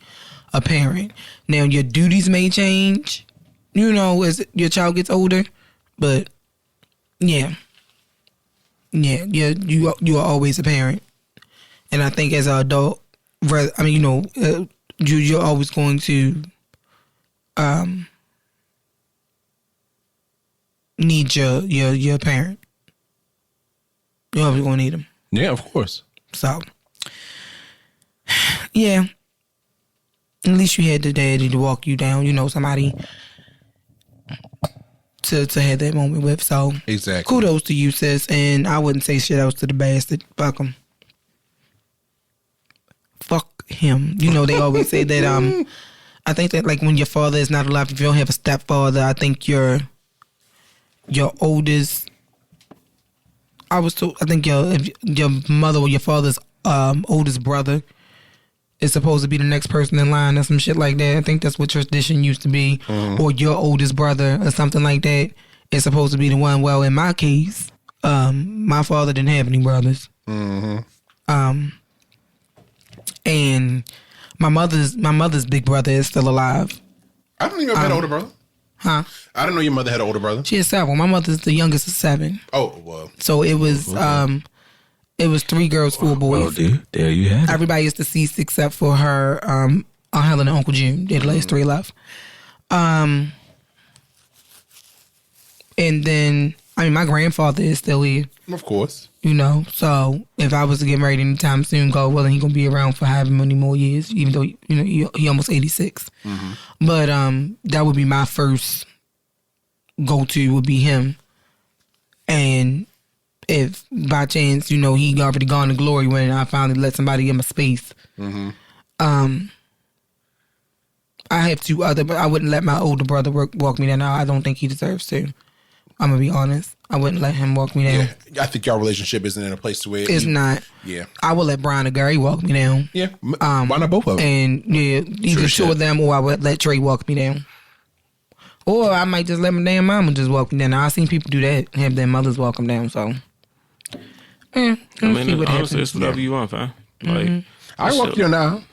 a parent. Now, your duties may change, as your child gets older, but you are always a parent. And I think as an adult, you're always going to need your parent. You're always gonna need them. Yeah, of course. So, yeah. At least you had the daddy to walk you down. You know, somebody to have that moment with. So, exactly. Kudos to you, sis. And I wouldn't say shit else to the bastard. Fuck him. Fuck him. You know, they always say that. I think that like when your father is not alive, if you don't have a stepfather, I think your oldest. I think your mother or your father's oldest brother is supposed to be the next person in line or some shit like that. I think that's what tradition used to be. Mm-hmm. Or your oldest brother or something like that is supposed to be the one. Well, in my case, my father didn't have any brothers. Mm-hmm. And my mother's big brother is still alive. I don't even have an older brother. Huh? I didn't know your mother had an older brother. She has 7. My mother's the youngest of 7. Oh, well. So it was 3 girls, 4 boys. Oh, dude, there you have it. Everybody is deceased except for her, Aunt Helen and Uncle June. They're the last 3 left. And then, I mean, my grandfather is still here. Of course. You know, so if I was to get married anytime soon, God willing, he gonna be around for however many more years, even though, you know, he almost 86. Mm-hmm. But that would be my first go-to would be him. And if by chance, you know, he already gone to glory when I finally let somebody in my space, mm-hmm. I have 2 other, but I wouldn't let my older brother walk me down. Now, I don't think he deserves to. I'm gonna be honest. I wouldn't let him walk me down. Yeah, I think your relationship isn't in a place to where it's not. Yeah, I would let Brian or Gary walk me down. Yeah, why not both of them? And yeah, either 2 of them, or I would let Trey walk me down. Or I might just let my damn mama just walk me down. Now, I've seen people do that, have their mothers walk them down. So, I mean, honestly, it's whatever you want, fam. Like, I walk you now.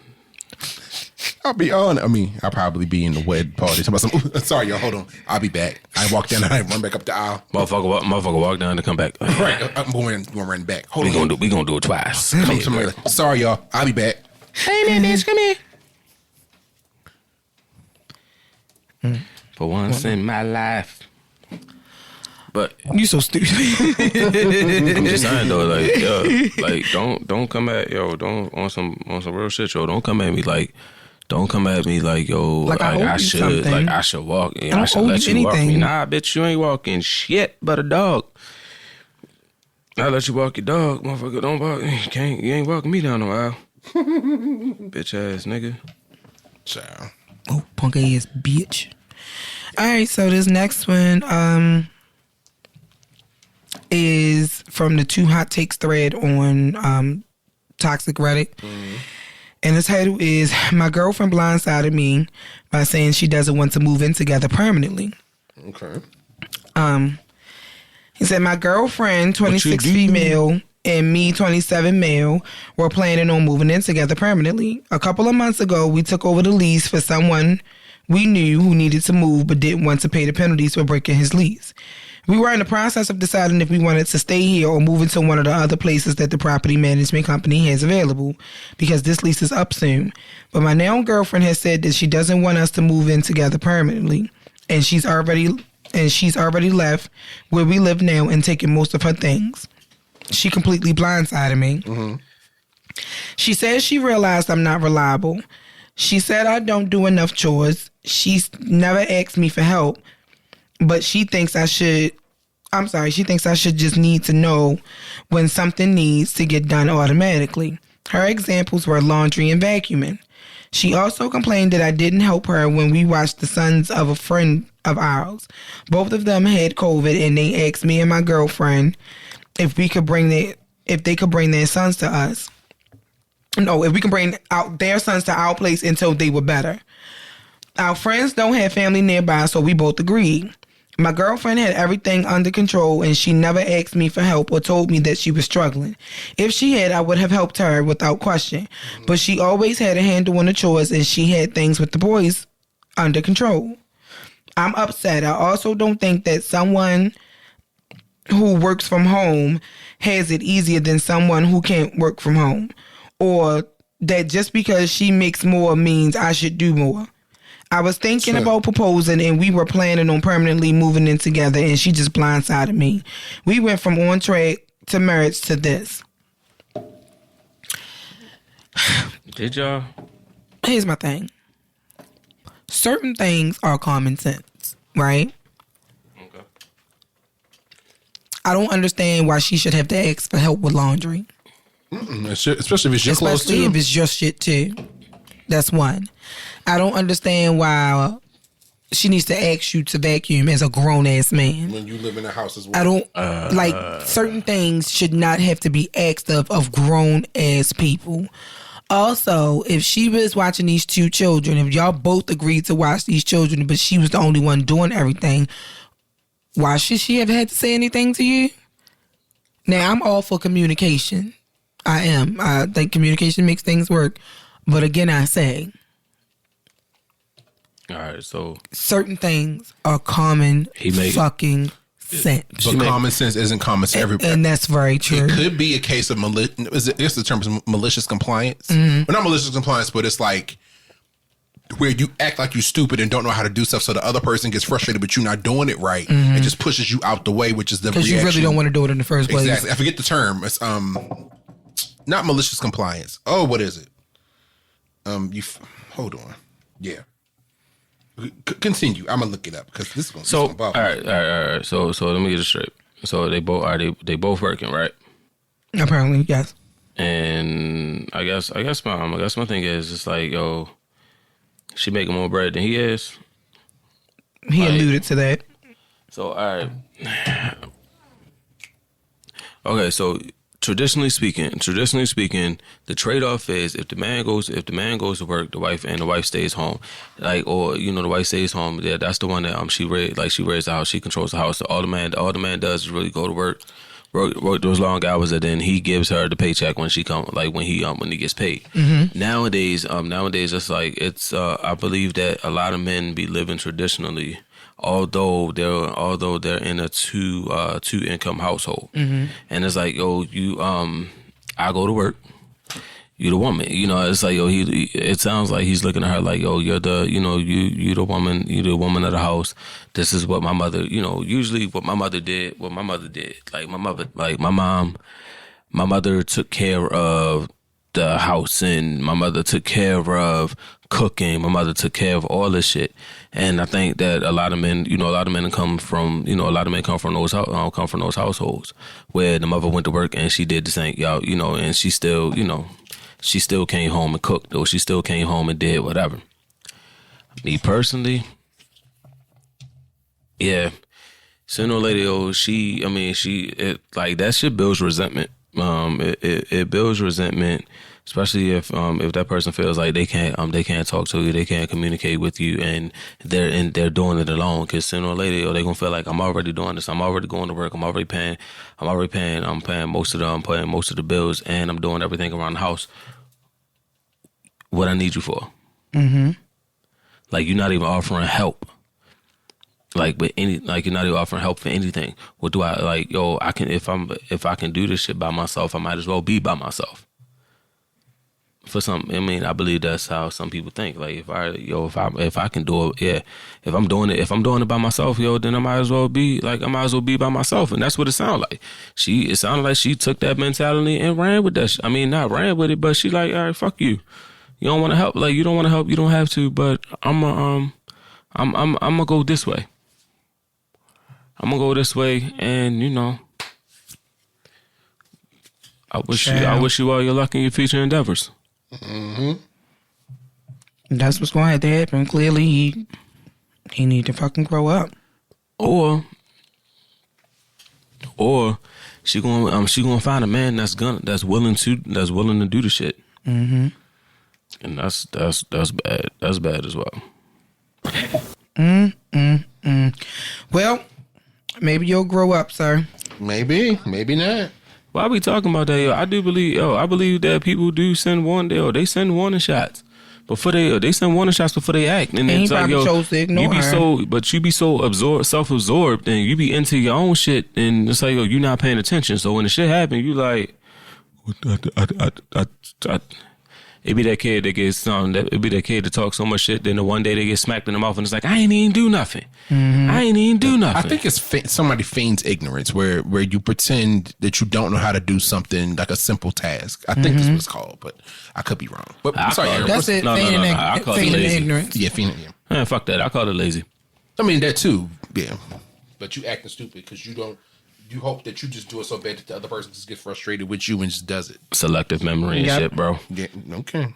I'll be on. I mean, I'll probably be in the wedding party. Sorry, y'all. Hold on. I'll be back. I walk down and I run back up the aisle. Motherfucker walk down and come back. Right. I'm going to run back. Hold on. We gonna do it twice. Sorry, y'all. I'll be back. Hey, man, bitch, come here. For once in my life. But you so stupid. I'm just saying though, like, yo, like don't come at don't on some real shit, yo. Don't come at me like. Don't come at me like, yo, like I should walk. I should let you walk me. Nah, bitch, you ain't walking shit but a dog. I let you walk your dog, motherfucker. Don't walk. You ain't walking me down no aisle. Bitch ass nigga. Ciao. Oh, punk ass bitch. All right, so this next one is from the 2 hot takes thread on Toxic Reddit. Mm-hmm. And the title is, My Girlfriend Blindsided Me by Saying She Doesn't Want to Move In Together Permanently. Okay. He said, my girlfriend, 26 female, and me, 27 male, were planning on moving in together permanently. A couple of months ago, we took over the lease for someone we knew who needed to move but didn't want to pay the penalties for breaking his lease. We were in the process of deciding if we wanted to stay here or move into one of the other places that the property management company has available, because this lease is up soon. But my now girlfriend has said that she doesn't want us to move in together permanently, and she's already left where we live now and taken most of her things. She completely blindsided me. Mm-hmm. She says she realized I'm not reliable. She said I don't do enough chores. She's never asked me for help, but she thinks I should just need to know when something needs to get done automatically. Her examples were laundry and vacuuming. She also complained that I didn't help her when we watched the sons of a friend of ours. Both of them had COVID, and they asked me and my girlfriend if they could bring their sons to us. No, if we can bring out their sons to our place until they were better. Our friends don't have family nearby, so we both agreed. My girlfriend had everything under control, and she never asked me for help or told me that she was struggling. If she had, I would have helped her without question. But she always had a handle on the chores, and she had things with the boys under control. I'm upset. I also don't think that someone who works from home has it easier than someone who can't work from home, or that just because she makes more means I should do more. I was thinking about proposing, and we were planning on permanently moving in together, and she just blindsided me. We went from on track to marriage to this. Did y'all? Here's my thing. Certain things are common sense, right? Okay. I don't understand why she should have to ask for help with laundry. Especially if it's your clothes too. Especially if it's your shit too. That's one. I don't understand why she needs to ask you to vacuum as a grown ass man. When you live in a house as well. I don't like certain things should not have to be asked of grown ass people. Also, if she was watching these two children, if y'all both agreed to watch these children, but she was the only one doing everything, why should she have had to say anything to you? Now, I'm all for communication. I am. I think communication makes things work. But again, I say, all right, so certain things are common fucking sense. But common sense isn't common to everybody. And that's very true. It could be a case of it's the term is malicious compliance. Well, not malicious compliance, but it's like where you act like you're stupid and don't know how to do stuff, so the other person gets frustrated, but you're not doing it right, and just pushes you out the way, which is the reaction. Because you really don't want to do it in the first place. Exactly. I forget the term. It's not malicious compliance. Oh, what is it? Hold on. Yeah. Continue. I'm gonna look it up because this is gonna. So all right. So let me get it straight. So they both they both working, right? Apparently, yes. And I guess my thing is it's like, yo, she making more bread than he is. He alluded to that. So all right. Okay, so traditionally speaking, the trade-off is if the man goes to work, the wife stays home, like, or the wife stays home. Yeah, that's the one that she raised the house, she controls the house. So all the man does is really go to work those long hours, and then he gives her the paycheck when she come, like when he gets paid. Mm-hmm. Nowadays, it's like I believe that a lot of men be living traditionally. Although they're in a two income household, and it's like, yo, I go to work, you the woman, it's like, yo, it sounds like he's looking at her like, yo, you're the, you the woman of the house. This is what my mother, usually what my mother did, like my mother took care of the house, and my mother took care of cooking. My mother took care of all this shit, and I think that a lot of men come from those households where the mother went to work and she did the same, and she still came home and cooked, or she still came home and did whatever. Me personally, yeah, sooner or later, that shit builds resentment. It builds resentment, especially if that person feels like they can't talk to you, they can't communicate with you, and they're doing it alone. Because sooner or later, they're gonna feel like, I'm already doing this, I'm already going to work, I'm paying most of the bills, and I'm doing everything around the house. What I need you for? Mm-hmm. Like, you're not even offering help. You're not even offering help for anything. What do I like? Yo, I can if I can do this shit by myself, I might as well be by myself. For some, I believe that's how some people think. Like, if I can do it, yeah. If I'm doing it by myself, then I might as well be by myself, and that's what it sounded like. It sounded like she took that mentality and ran with that. Not ran with it, but she like, all right, fuck you. You don't want to help. Like, you don't want to help. You don't have to. But I'm gonna go this way. I'm gonna go this way, and I wish you all your luck in your future endeavors. Mm-hmm. That's what's going to have to happen. Clearly, he need to fucking grow up. Or she gonna find a man that's willing to do the shit. Mm-hmm. And that's bad. That's bad as well. Well, maybe you'll grow up, sir. Maybe not. Why are we talking about that, yo? I believe that people do send they send warning shots before they send warning shots before they act, and it's like, yo, chose to ignore you be so self-absorbed, and you be into your own shit, and it's like, yo, you're not paying attention. So when the shit happen, you like, It be that kid that gets it be that kid that talks so much shit, then the one day they get smacked in the mouth and it's like, I ain't even do nothing. I ain't even do nothing. I think it's somebody feigns ignorance where you pretend that you don't know how to do something like a simple task. I think that's what it's called, but I could be wrong. But I'm sorry, Aaron. That's it. No, I call it Feigning lazy. ignorance. Yeah, feigning. Yeah. Man, fuck that. I call it lazy. I mean that too. Yeah, but you acting stupid because you don't. You hope that you just do it so bad that the other person just gets frustrated with you and just does it. Selective memory and shit, bro. Yeah. Okay.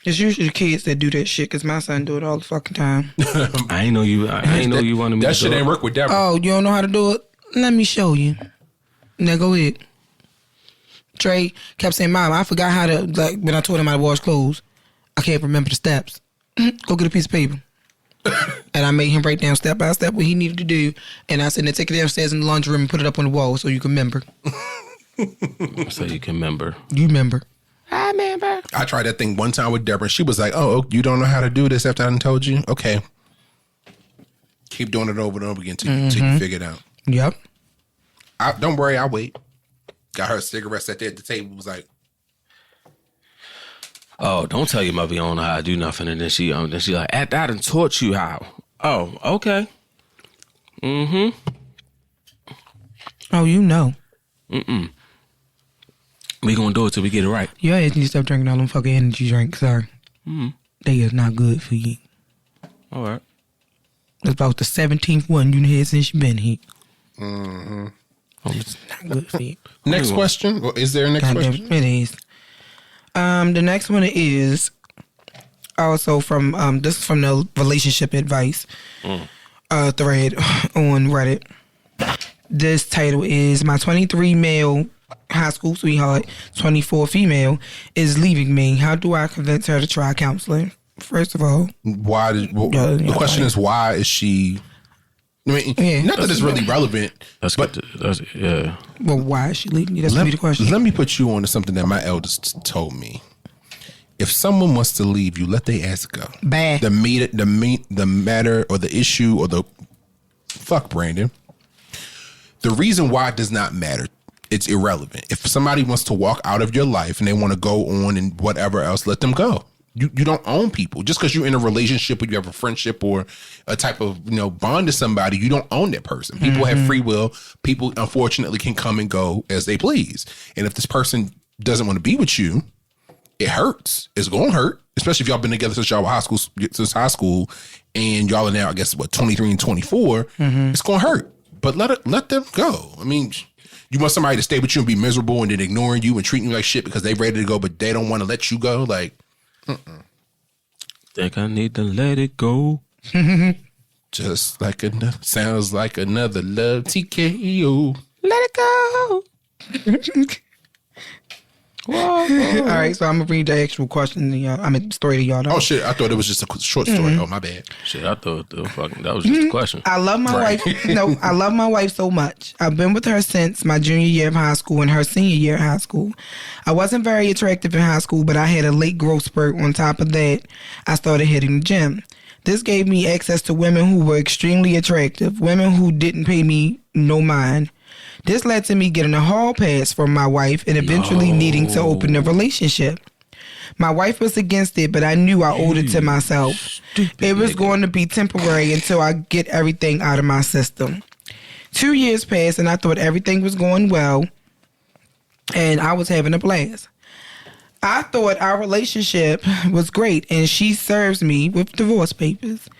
It's usually the kids that do that shit because my son do it all the fucking time. I ain't know you wanted me to That shit do ain't it. work with Deborah. Oh, you don't know how to do it? Let me show you. Now go ahead. Trey kept saying, Mom, I forgot how to, like, when I told him how to wash clothes, I can't remember the steps. Go get a piece of paper. And I made him write down step by step what he needed to do. And I said, now take it downstairs in the laundry room and put it up on the wall so you can remember. So you can remember. You remember. I remember. I tried that thing one time with Deborah. And she was like, "Oh, you don't know how to do this after I done told you? Okay, keep doing it over and over again till you figure it out." Yep. Don't worry, I'll wait. Got her cigarettes sat there at the table. Was like, Oh, don't tell your mother you don't know how to do nothing, and then she like, I done taught you how. Oh, okay. Mm-hmm. Oh, you know. We gonna do it till we get it right. Your ass need to stop drinking all them fucking energy drinks, sorry. They is not good for you. All right. That's about the 17th one you had since you been here. It's Not good for you. next question. Well, is there a next Goddamn, question? it is. The next one is also from this is from the relationship advice thread on Reddit. This title is my 23 male high school sweetheart, 24 female, is leaving me. How do I convince her to try counseling? First of all, Why? The question is, why is she? I mean, not that it's really relevant. That's good. Yeah. well, why is she leaving you? That's gonna be the question. Let me put you on to something that my eldest told me. If someone wants to leave you, let their ass go. Bad. The matter or the issue or the fuck, Brandon. The reason why does not matter. It's irrelevant. If somebody wants to walk out of your life and they want to go on and whatever else, let them go. You don't own people. Just because you're in a relationship or you have a friendship or a type of bond to somebody, you don't own that person. People have free will. People unfortunately can come and go as they please. And if this person doesn't want to be with you, it hurts. It's gonna hurt, especially if y'all been together since y'all were high school, and y'all are now, I guess, 23 and 24. It's gonna hurt. But let them go. I mean, you want somebody to stay with you and be miserable and then ignoring you and treating you like shit because they ready to go, but they don't want to let you go. Like, think I need to let it go. just like sounds like another love TKO. Let it go. All right, so I'm gonna read the actual question to y'all. I mean, story to y'all. Oh shit! I thought it was just a short story. Oh my bad. Shit, I thought that was just a question. I love my wife. No, I love my wife so much. I've been with her since my junior year of high school and her senior year of high school. I wasn't very attractive in high school, but I had a late growth spurt. On top of that, I started hitting the gym. This gave me access to women who were extremely attractive, women who didn't pay me no mind. This led to me getting a hall pass from my wife and eventually needing to open a relationship. My wife was against it, but I knew I owed it to myself. It was going to be temporary until I get everything out of my system. 2 years passed and I thought everything was going well and I was having a blast. I thought our relationship was great and she serves me with divorce papers.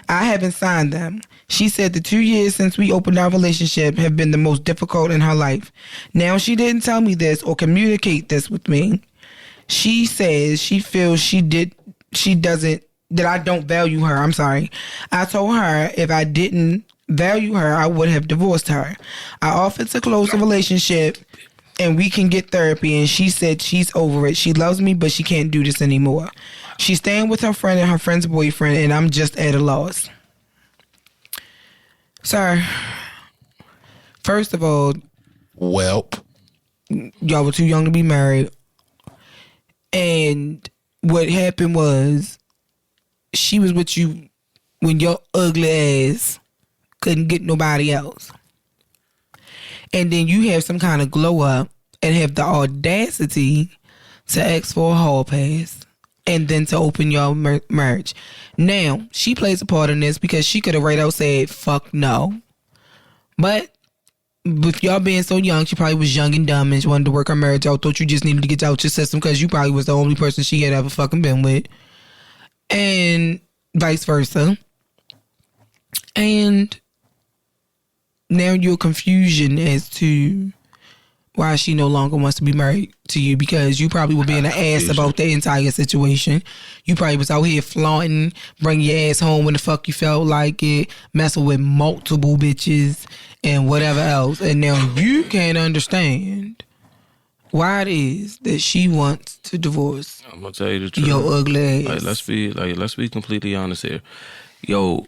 I haven't signed them. She said the 2 years since we opened our relationship have been the most difficult in her life. Now, she didn't tell me this or communicate this with me. She says she feels that I don't value her. I'm sorry. I told her if I didn't value her, I would have divorced her. I offered to close the relationship and we can get therapy, and she said she's over it. She loves me, but she can't do this anymore. She's staying with her friend and her friend's boyfriend, and I'm just at a loss. Sir, first of all, Welp. y'all were too young to be married. And what happened was she was with you when your ugly ass couldn't get nobody else. And then you have some kind of glow up and have the audacity to ask for a hall pass. and then to open your marriage. Now, she plays a part in this because she could have right out said, fuck no. But with y'all being so young, she probably was young and dumb and she wanted to work her marriage out. Thought you just needed to get out your system because you probably was the only person she had ever fucking been with. And vice versa. And now your confusion as to why she no longer wants to be married to you, because you probably were being an ass about the entire situation. You probably was out here flaunting, bringing your ass home when the fuck you felt like it, messing with multiple bitches and whatever else. And now you can't understand why it is that she wants to divorce. I'm gonna tell you the truth. Your ugly ass. Let's be completely honest here. Yo,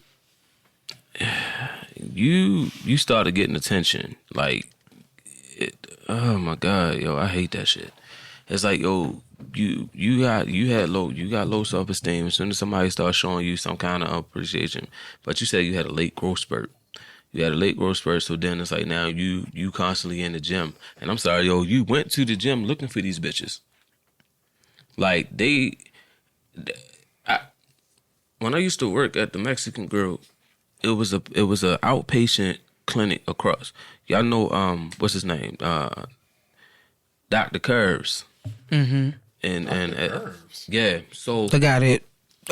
you started getting attention. Like, oh my God, yo, I hate that shit. It's like, yo, you got low self-esteem as soon as somebody starts showing you some kind of appreciation. But you said you had a late growth spurt. You had a late growth spurt, so then it's like now you constantly in the gym. And I'm sorry, yo, you went to the gym looking for these bitches. Like when I used to work at the Mexican Grill, it was a outpatient clinic across. Y'all know what's his name? Dr. Curves. Mm-hmm. And yeah, so the guy that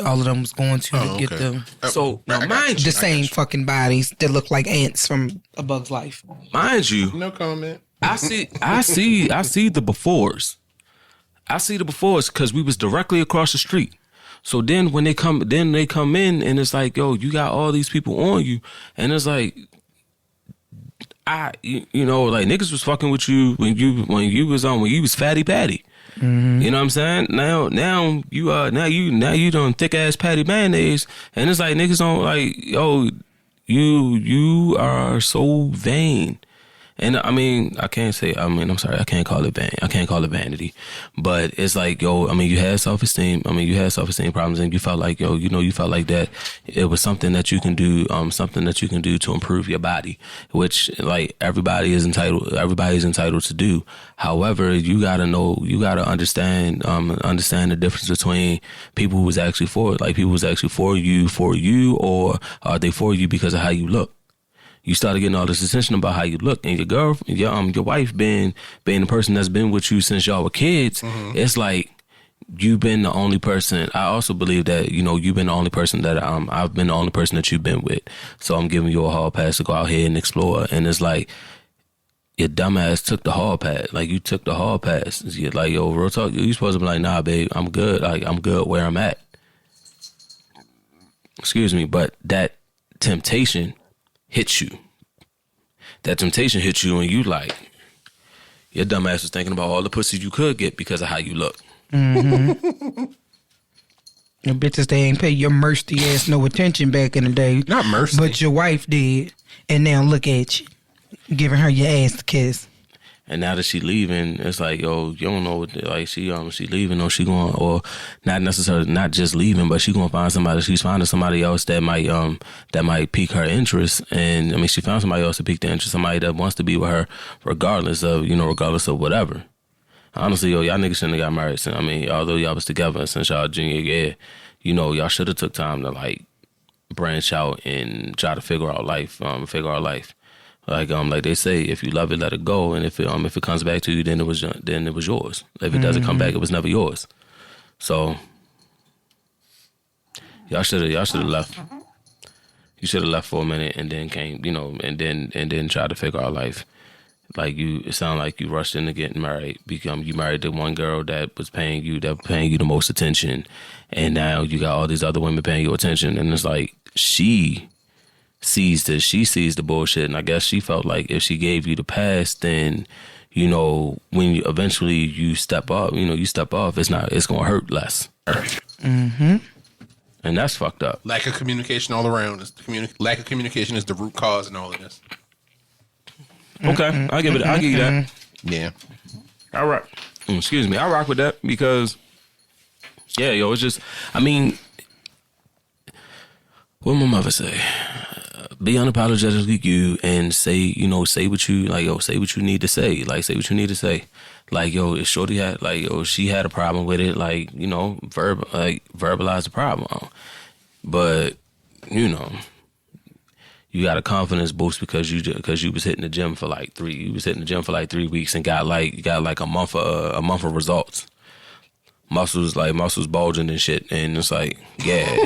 all of them was going to get them. So now mind you, the same fucking bodies that look like ants from A Bug's Life. Mind you, no comment. I see the befores. I see the befores because we was directly across the street. So then when they come in and it's like, yo, you got all these people on you, and it's like, you know, like niggas was fucking with you when you was fatty patty. Mm-hmm. You know what I'm saying? Now you done thick ass patty mayonnaise, and it's like niggas don't like, yo, you are so vain. And I mean, I'm sorry, I can't call it vain. I can't call it vanity. But it's like, yo, I mean, you had self-esteem. I mean, you had self-esteem problems, and you felt like, yo, you felt like that it was something that you can do, to improve your body, which like everybody is entitled to do. However, you gotta understand the difference between people who was actually for it, like people who's actually for you, or are they for you because of how you look? You started getting all this attention about how you look, and your wife being the person that's been with you since y'all were kids. Mm-hmm. It's like you've been the only person. I also believe that, you know, you've been the only person that I've been the only person that you've been with. So I'm giving you a hall pass to go out here and explore. And it's like your dumbass took the hall pass. Like, you took the hall pass. You're like, yo, real talk. You supposed to be like, nah, babe, I'm good. Like, I'm good where I'm at. Excuse me, but that temptation hits you. That temptation hits you, and you like, your dumb ass was thinking about all the pussy you could get because of how you look. Mm-hmm. The bitches, they ain't pay your mercy ass no attention back in the day. Not mercy. But your wife did. And now look at you, giving her your ass to kiss. And now that she leaving, it's like, yo, you don't know what, like, she leaving, or she going, or not necessarily, not just leaving, but she gonna find somebody. She's finding somebody else that might pique her interest. And I mean, she found somebody else to pique the interest, somebody that wants to be with her, regardless of whatever. Honestly, yo, y'all niggas shouldn't have got married. I mean, although y'all was together since y'all junior year, you know, y'all should have took time to like branch out and try to figure out life. Like they say, if you love it, let it go, and if it comes back to you, then it was yours. If it doesn't come back, it was never yours. So y'all should have left. You should have left for a minute and then came, you know, and then tried to figure out life. Like, it sounded like you rushed into getting married. You married the one girl that was paying you the most attention, and now you got all these other women paying you attention, and it's like she sees the bullshit, and I guess she felt like if she gave you the pass, then, you know, when you eventually step off, it's gonna hurt less. Mm-hmm. And that's fucked up. Lack of communication all around. Lack of communication is the root cause in all of this. Okay, I'll give you that. Yeah. All right. Excuse me. I rock with that because, yeah, yo, it's just, I mean, what my mother say? Be unapologetically you and say what you need to say. Like, say what you need to say. Like, yo, shorty had, like, yo, she had a problem with it. Like, you know, verbalize the problem. But, you know, you got a confidence boost because you was hitting the gym for like 3 weeks and got like a month of results. Muscles bulging and shit, and it's like, yeah,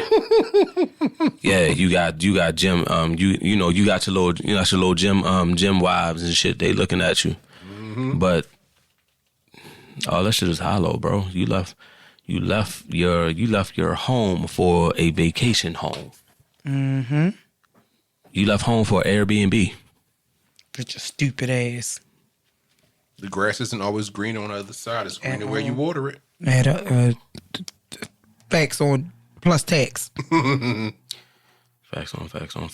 yeah, you got gym, you got your little gym wives and shit. They looking at you, but all that shit is hollow, bro. You left your home for a vacation home. Mm-hmm. You left home for Airbnb. With your stupid ass. The grass isn't always green on the other side. It's greener where you water it. Facts on plus tax. Facts on facts. Y'all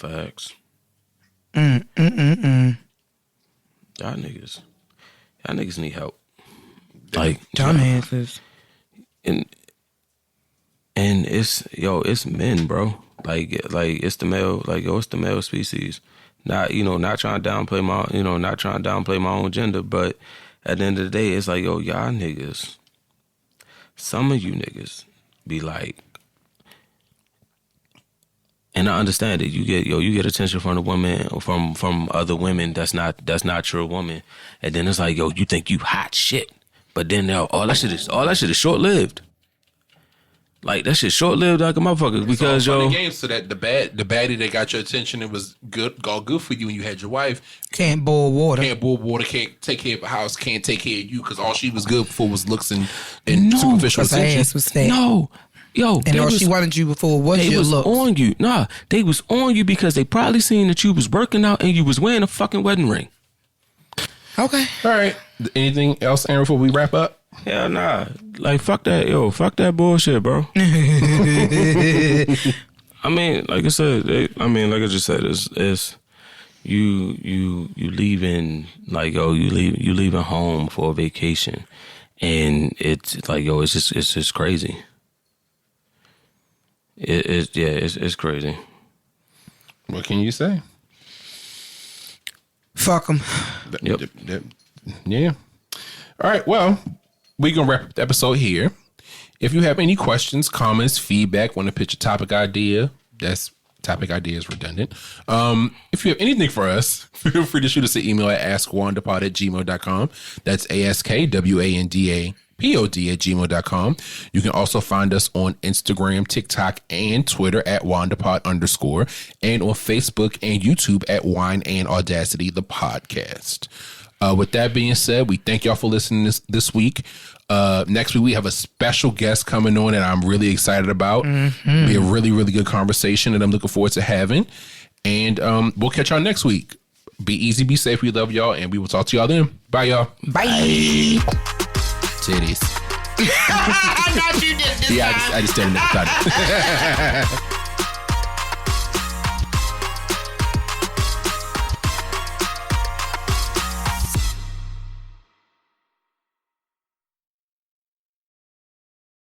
niggas need help. Like, dumbasses. And it's men, bro. Like it's the male, it's the male species. Not trying to downplay my own gender, but at the end of the day, it's like, yo, y'all niggas, some of you niggas be like, and I understand it. You get attention from the women, from other women that's not your woman, and then it's like, yo, you think you hot shit, but then all that shit is short lived. Like, that shit short lived like a motherfucker, because all fun and games, so that the baddie that got your attention and was all good for you and you had your wife can't boil water, can't take care of a house, can't take care of you because all she was good for was looks and superficial attention. Her ass was fat. No. Yo, and all she wanted you before was your looks. They was on you. Nah, they was on you because they probably seen that you was working out and you was wearing a fucking wedding ring. Okay. All right. Anything else, Aaron, before we wrap up? Hell nah. Like, fuck that bullshit, bro. I mean, like I said, like I just said, it's you leaving, like, yo, you leaving home for a vacation, and it's like, yo, it's just crazy. It's crazy. What can you say? Fuck them. Yep. Yeah. All right. Well, we're going to wrap up the episode here. If you have any questions, comments, feedback, want to pitch a topic idea, that's topic idea is redundant. If you have anything for us, feel free to shoot us an email at askwandapod@gmail.com. That's ASKWANDAPOD@gmail.com. You can also find us on Instagram, TikTok, and Twitter at Wandapod_, and on Facebook and YouTube at Wine and Audacity, the podcast. With that being said, we thank y'all for listening this week. Next week, we have a special guest coming on that I'm really excited about. It'll be a really, really good conversation that I'm looking forward to having. And we'll catch y'all next week. Be easy, be safe. We love y'all, and we will talk to y'all then. Bye, y'all. Bye. Titties. I thought you did this time. I just didn't know.